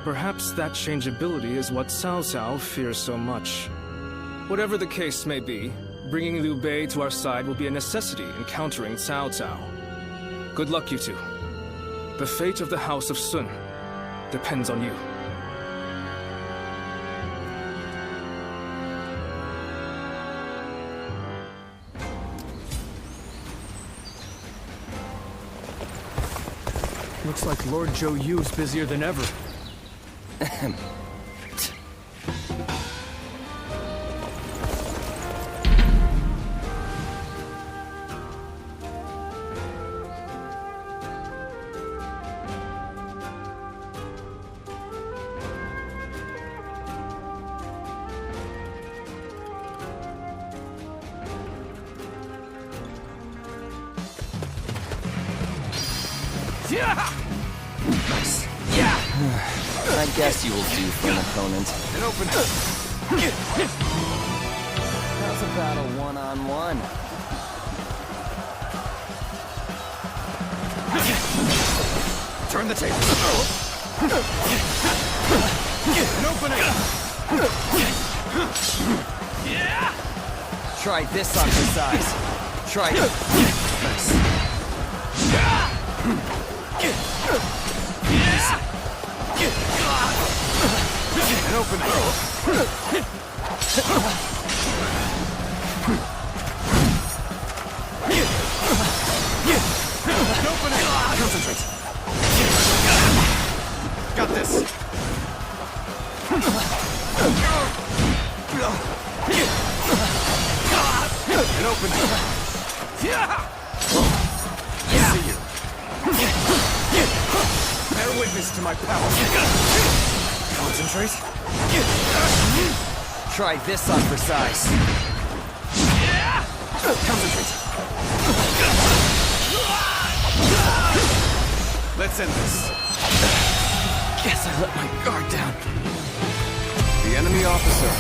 Perhaps that changeability is what Cao Cao fears so much. Whatever the case may be, bringing Liu Bei to our side will be a necessity in countering Cao Cao. Good luck, you two. The fate of the House of Sun depends on you. Looks like Lord Zhou Yu's busier than ever. Nice. Yeah. I guess you will do for an opponent. An open. How's about a one-on-one? Turn the table. An opening. Try this on for size. Try it. Nice. An opening. An opening. Concentrate. Got this. An opening. I see you. Bear witness to my power. Concentrate. Try this on for size. Concentrate. Let's end this. Guess I let my guard down. The enemy officer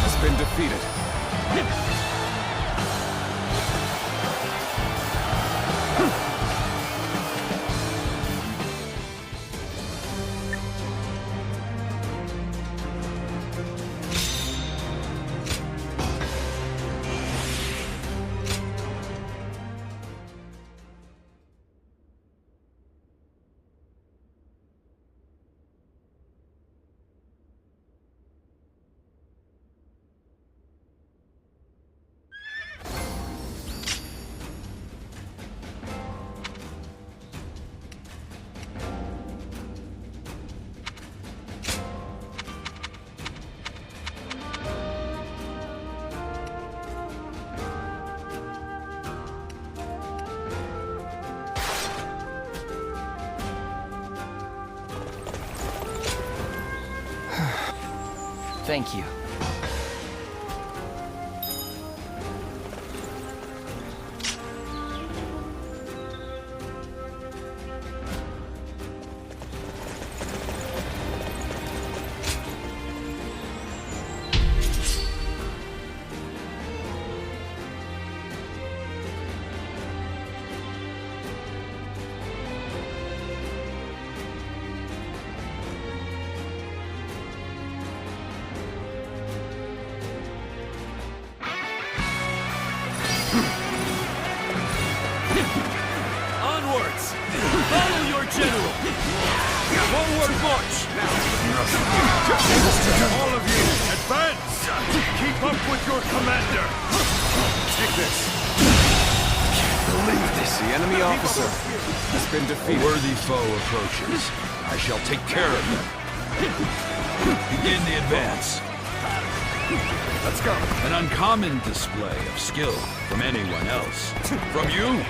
has been defeated. Thank you. Onwards! Follow your general! Forward march! All of you, advance! Keep up with your commander! Take this! Believe this. The enemy officer has been defeated. A worthy foe approaches. I shall take care of them. Begin the advance. Let's go. An uncommon display of skill from anyone else. From you,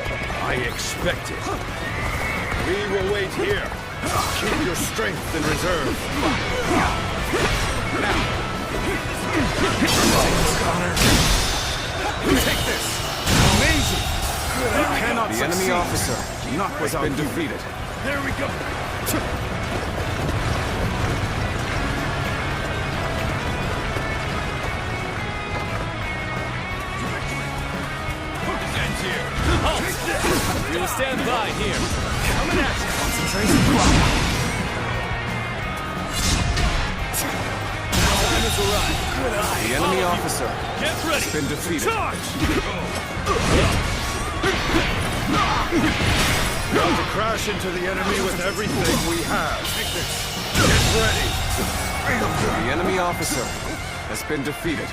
I expect it. We will wait here. Keep your strength in reserve. Now. Take this. Amazing. You cannot succeed. The enemy officer has been defeated. There we go. We will stand by here. Coming at you. Concentration. Time has arrived. The enemy officer has been defeated. Charge! We want to crash into the enemy with everything we have. Get ready. The enemy officer has been defeated.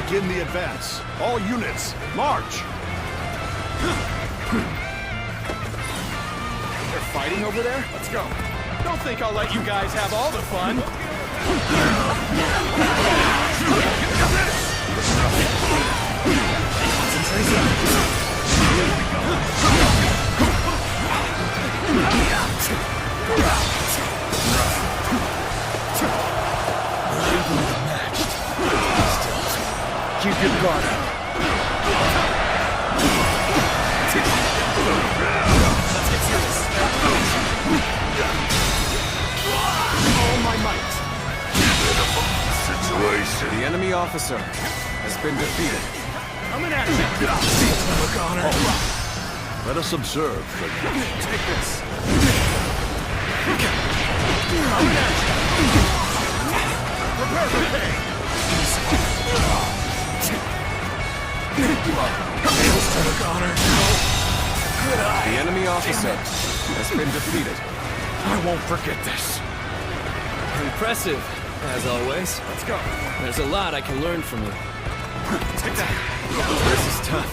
Begin the advance. All units, march! fighting over there? Let's go. Don't think I'll let you guys have all the fun. Keep your guard up. Let's get serious. All my might. Situation. The enemy officer has been defeated. Coming at you. Let us observe. Take this. Coming at you. Prepare for pay. The enemy officer has been defeated. I won't forget this. Impressive, as always. Let's go. There's a lot I can learn from you. Take that. This is tough,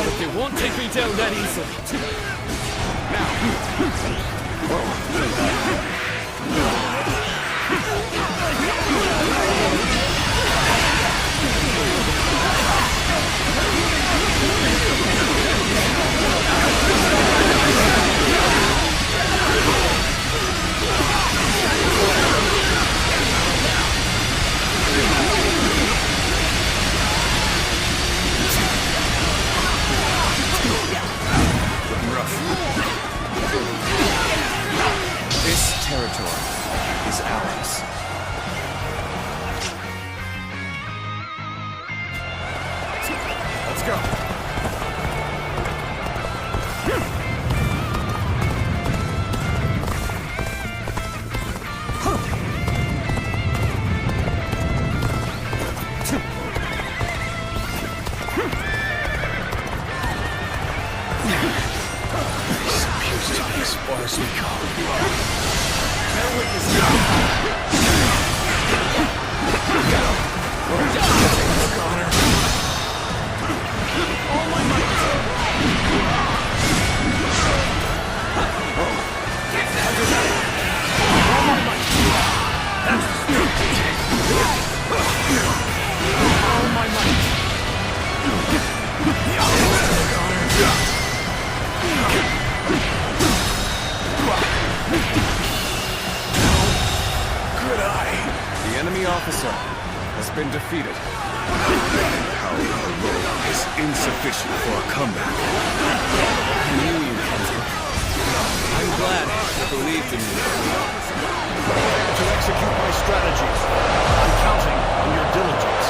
but they won't take me down that easily. This territory is ours. Let's go. As far as we go. Bear witness all my might. All my might. That's all my might. Good eye. The enemy officer has been defeated. Power alone is insufficient for a comeback. I knew you, Captain. I'm glad I believed in you. To execute my strategies, I'm counting on your diligence.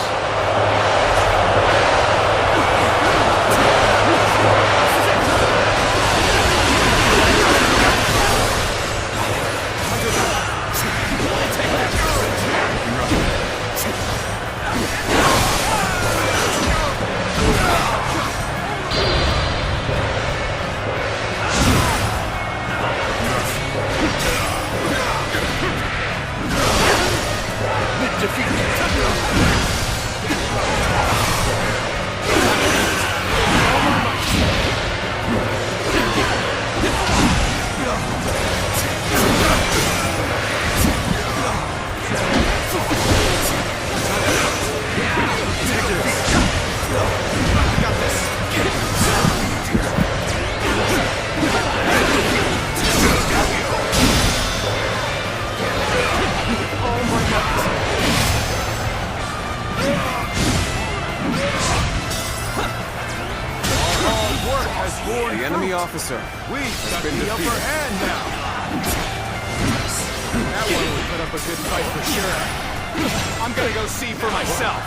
The enemy officer has been defeated. Upper hand now. That one would put up a good fight for sure. I'm gonna go see for myself.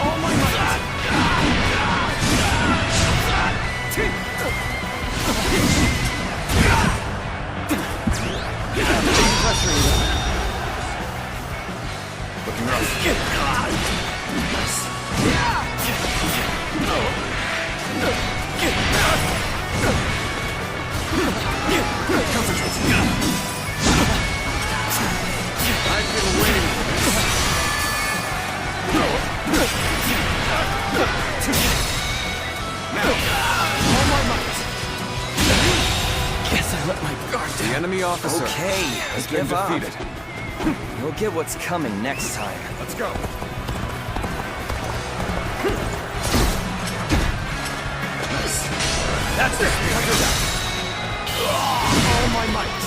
Oh my God! The enemy officer Okay, has give been up. defeated. You'll get what's coming next time. Let's go. That's it! All my might.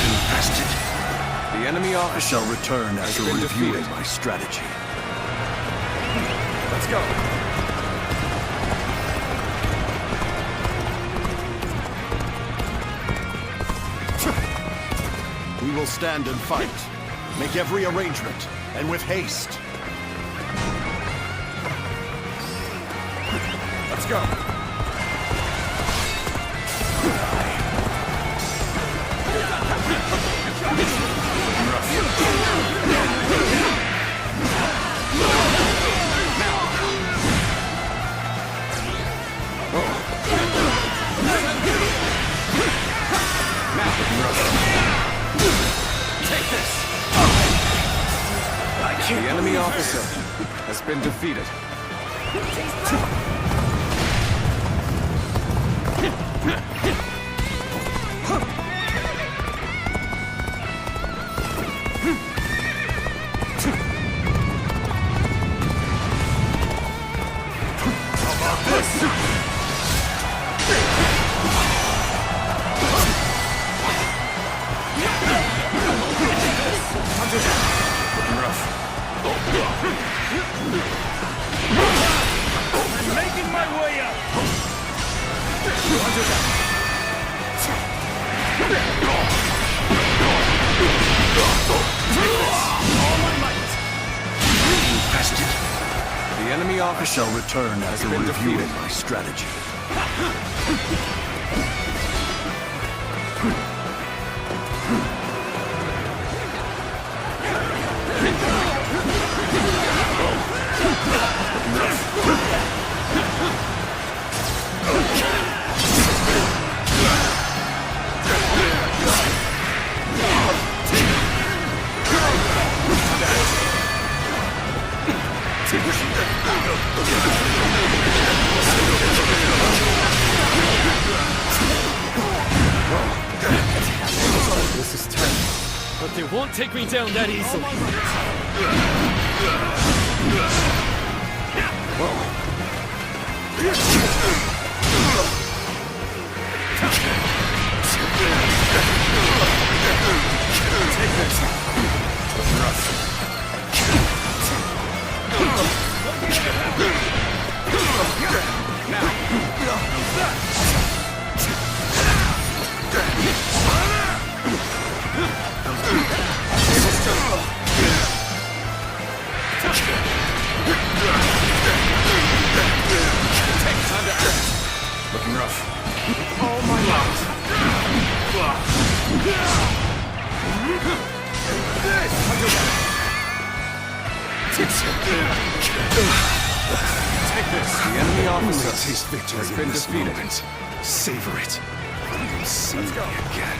Infested. The enemy I officer shall return after been reviewing defeated. my strategy. Let's go. We will stand and fight. Make every arrangement, and with haste. Let's go. Take this! The enemy officer has been defeated. How about this? Looking rough. I'm making my way up! All my might. Infested. The enemy I officer shall return after been reviewing defeated. my strategy. This is tense. But they won't take me down that easily. Looking rough. All my might! Take this. The enemy I officer taste victory has in been this defeated. moment. Savor it. You'll see Let's go. me again.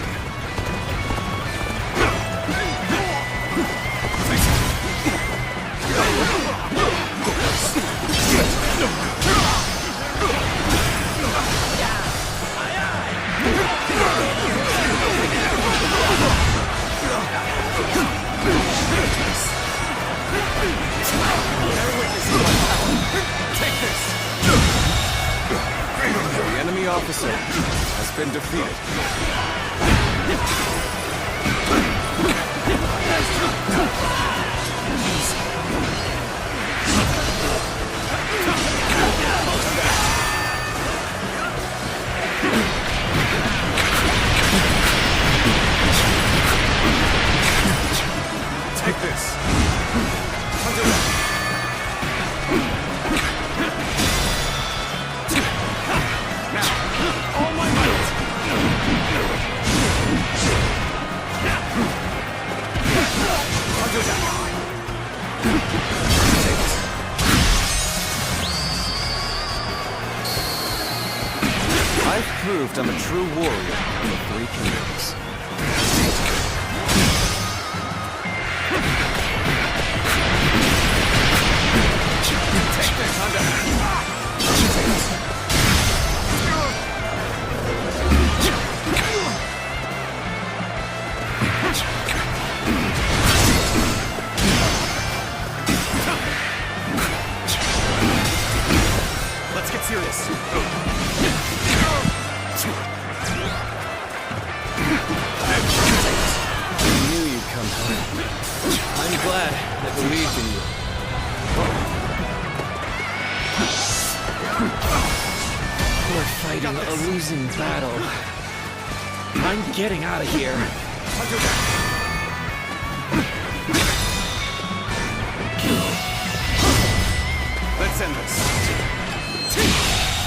Take this! The enemy officer has been defeated. Take this. All my might! I've proved I'm a true warrior in the Three Kingdoms. serious. I knew you'd come home. I'm glad I believed in you. We're fighting a losing battle. I'm getting out of here. Let's end this.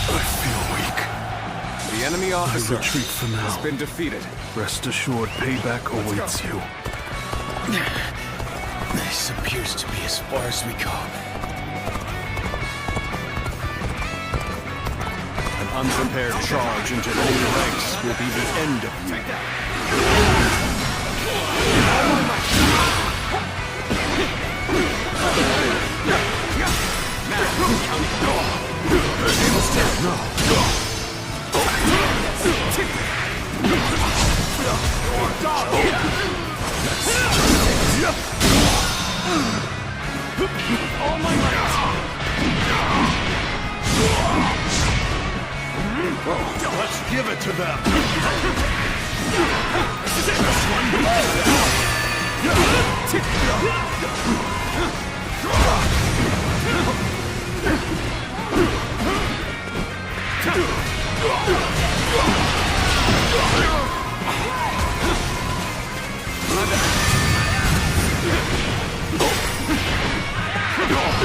I feel weak. The enemy officer retreat for now. has been defeated. Rest assured, payback awaits you. This appears to be as far as we go. An unprepared charge into enemy ranks will be the end of you. All my might! Let's give it to them.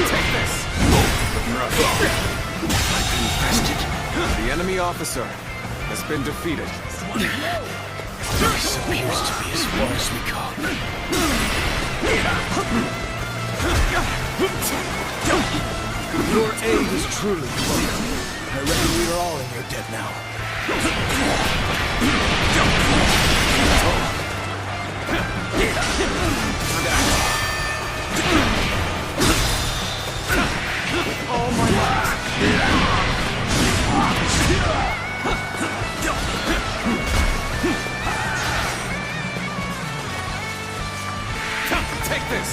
Take this! The enemy officer has been defeated. This appears to be as far as we go. Your aid is truly welcome. I reckon we are all in your debt now. All my might! Take this!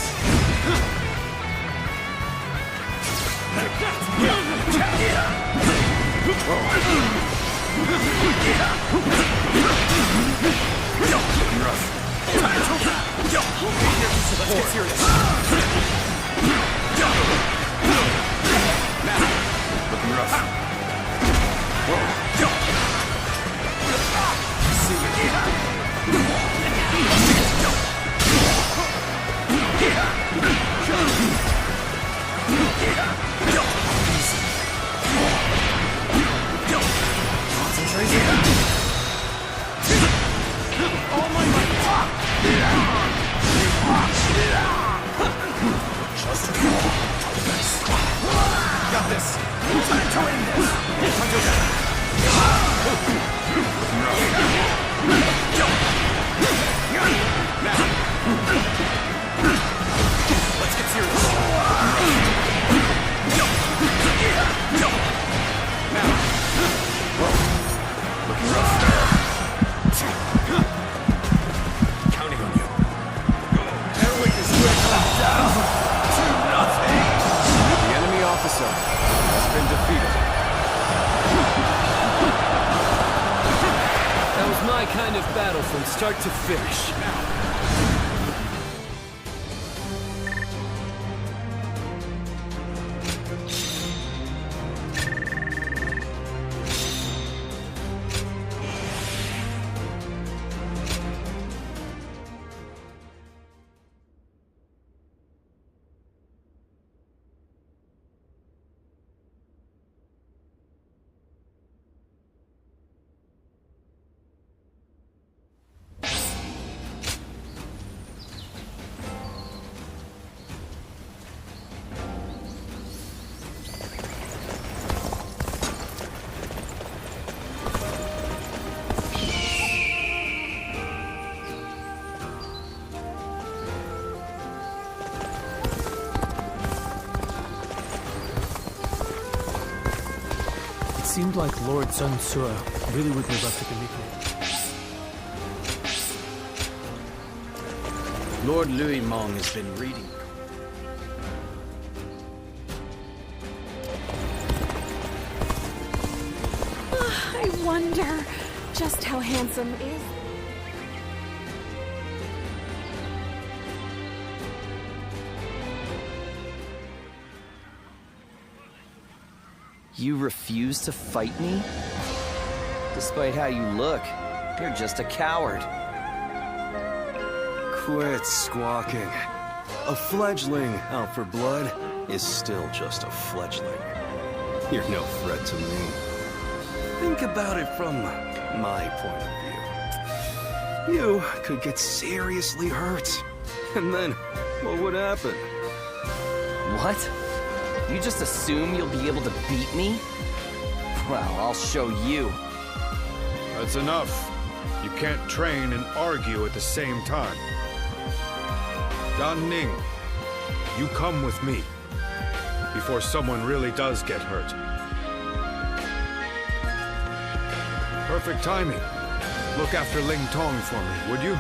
Let's get serious. Looking rough. See you. All my might. Got this. Time to end this. Let's get serious. Looking rough. Counting on you. Heroic is down to nothing. The enemy officer has been defeated. That was my kind of battle from start to finish. Seemed like Lord Sun Tzu really would have left to meet me. Lord Louis Mong has been reading. wonder just how handsome is. You refuse to fight me? Despite how you look, you're just a coward. Quit squawking. A fledgling out for blood is still just a fledgling. You're no threat to me. Think about it from my point of view. You could get seriously hurt. And then, what would happen? What? You just assume you'll be able to beat me? Well, I'll show you. That's enough. You can't train and argue at the same time. Dan Ning, you come with me before someone really does get hurt. Perfect timing. Look after Ling Tong for me, would you?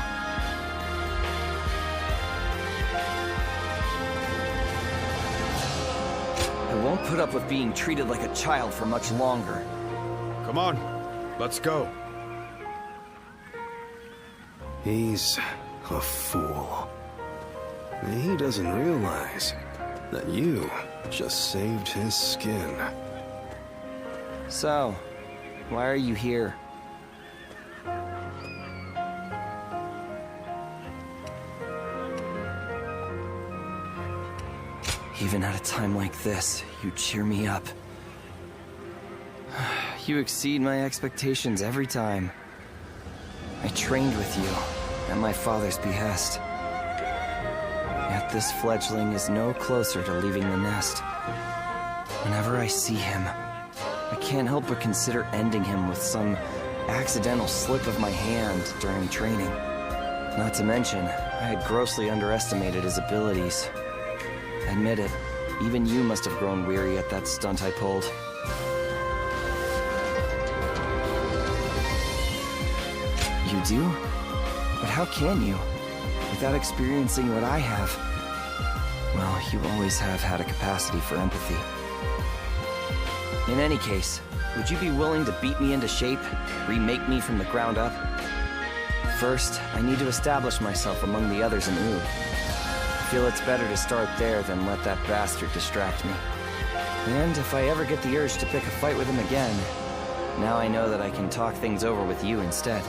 I won't put up with being treated like a child for much longer. Come on, let's go. He's a fool. He doesn't realize that you just saved his skin. So, why are you here? Even at a time like this, you cheer me up. You exceed my expectations every time. I trained with you, at my father's behest. Yet this fledgling is no closer to leaving the nest. Whenever I see him, I can't help but consider ending him with some accidental slip of my hand during training. Not to mention, I had grossly underestimated his abilities. Admit it, even you must have grown weary at that stunt I pulled. You do? But how can you? Without experiencing what I have. Well, you always have had a capacity for empathy. In any case, would you be willing to beat me into shape, remake me from the ground up? First, I need to establish myself among the others in Wu. I feel it's better to start there than let that bastard distract me. And if I ever get the urge to pick a fight with him again, now I know that I can talk things over with you instead.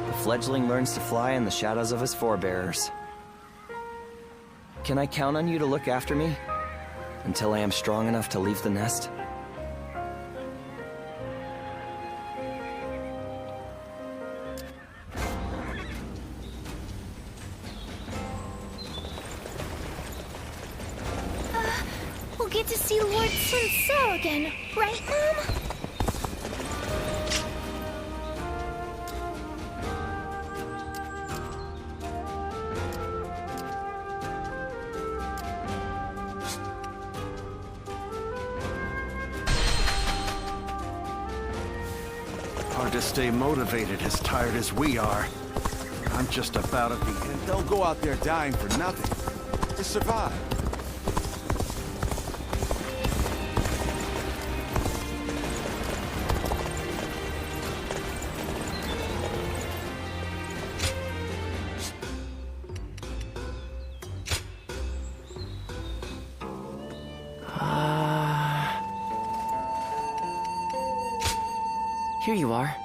The fledgling learns to fly in the shadows of his forebearers. Can I count on you to look after me? Until I am strong enough to leave the nest? We'll get to see Lord Sun So again, right, Mom? Hard to stay motivated as tired as we are. I'm just about at the end. Don't go out there dying for nothing. To survive. Here you are.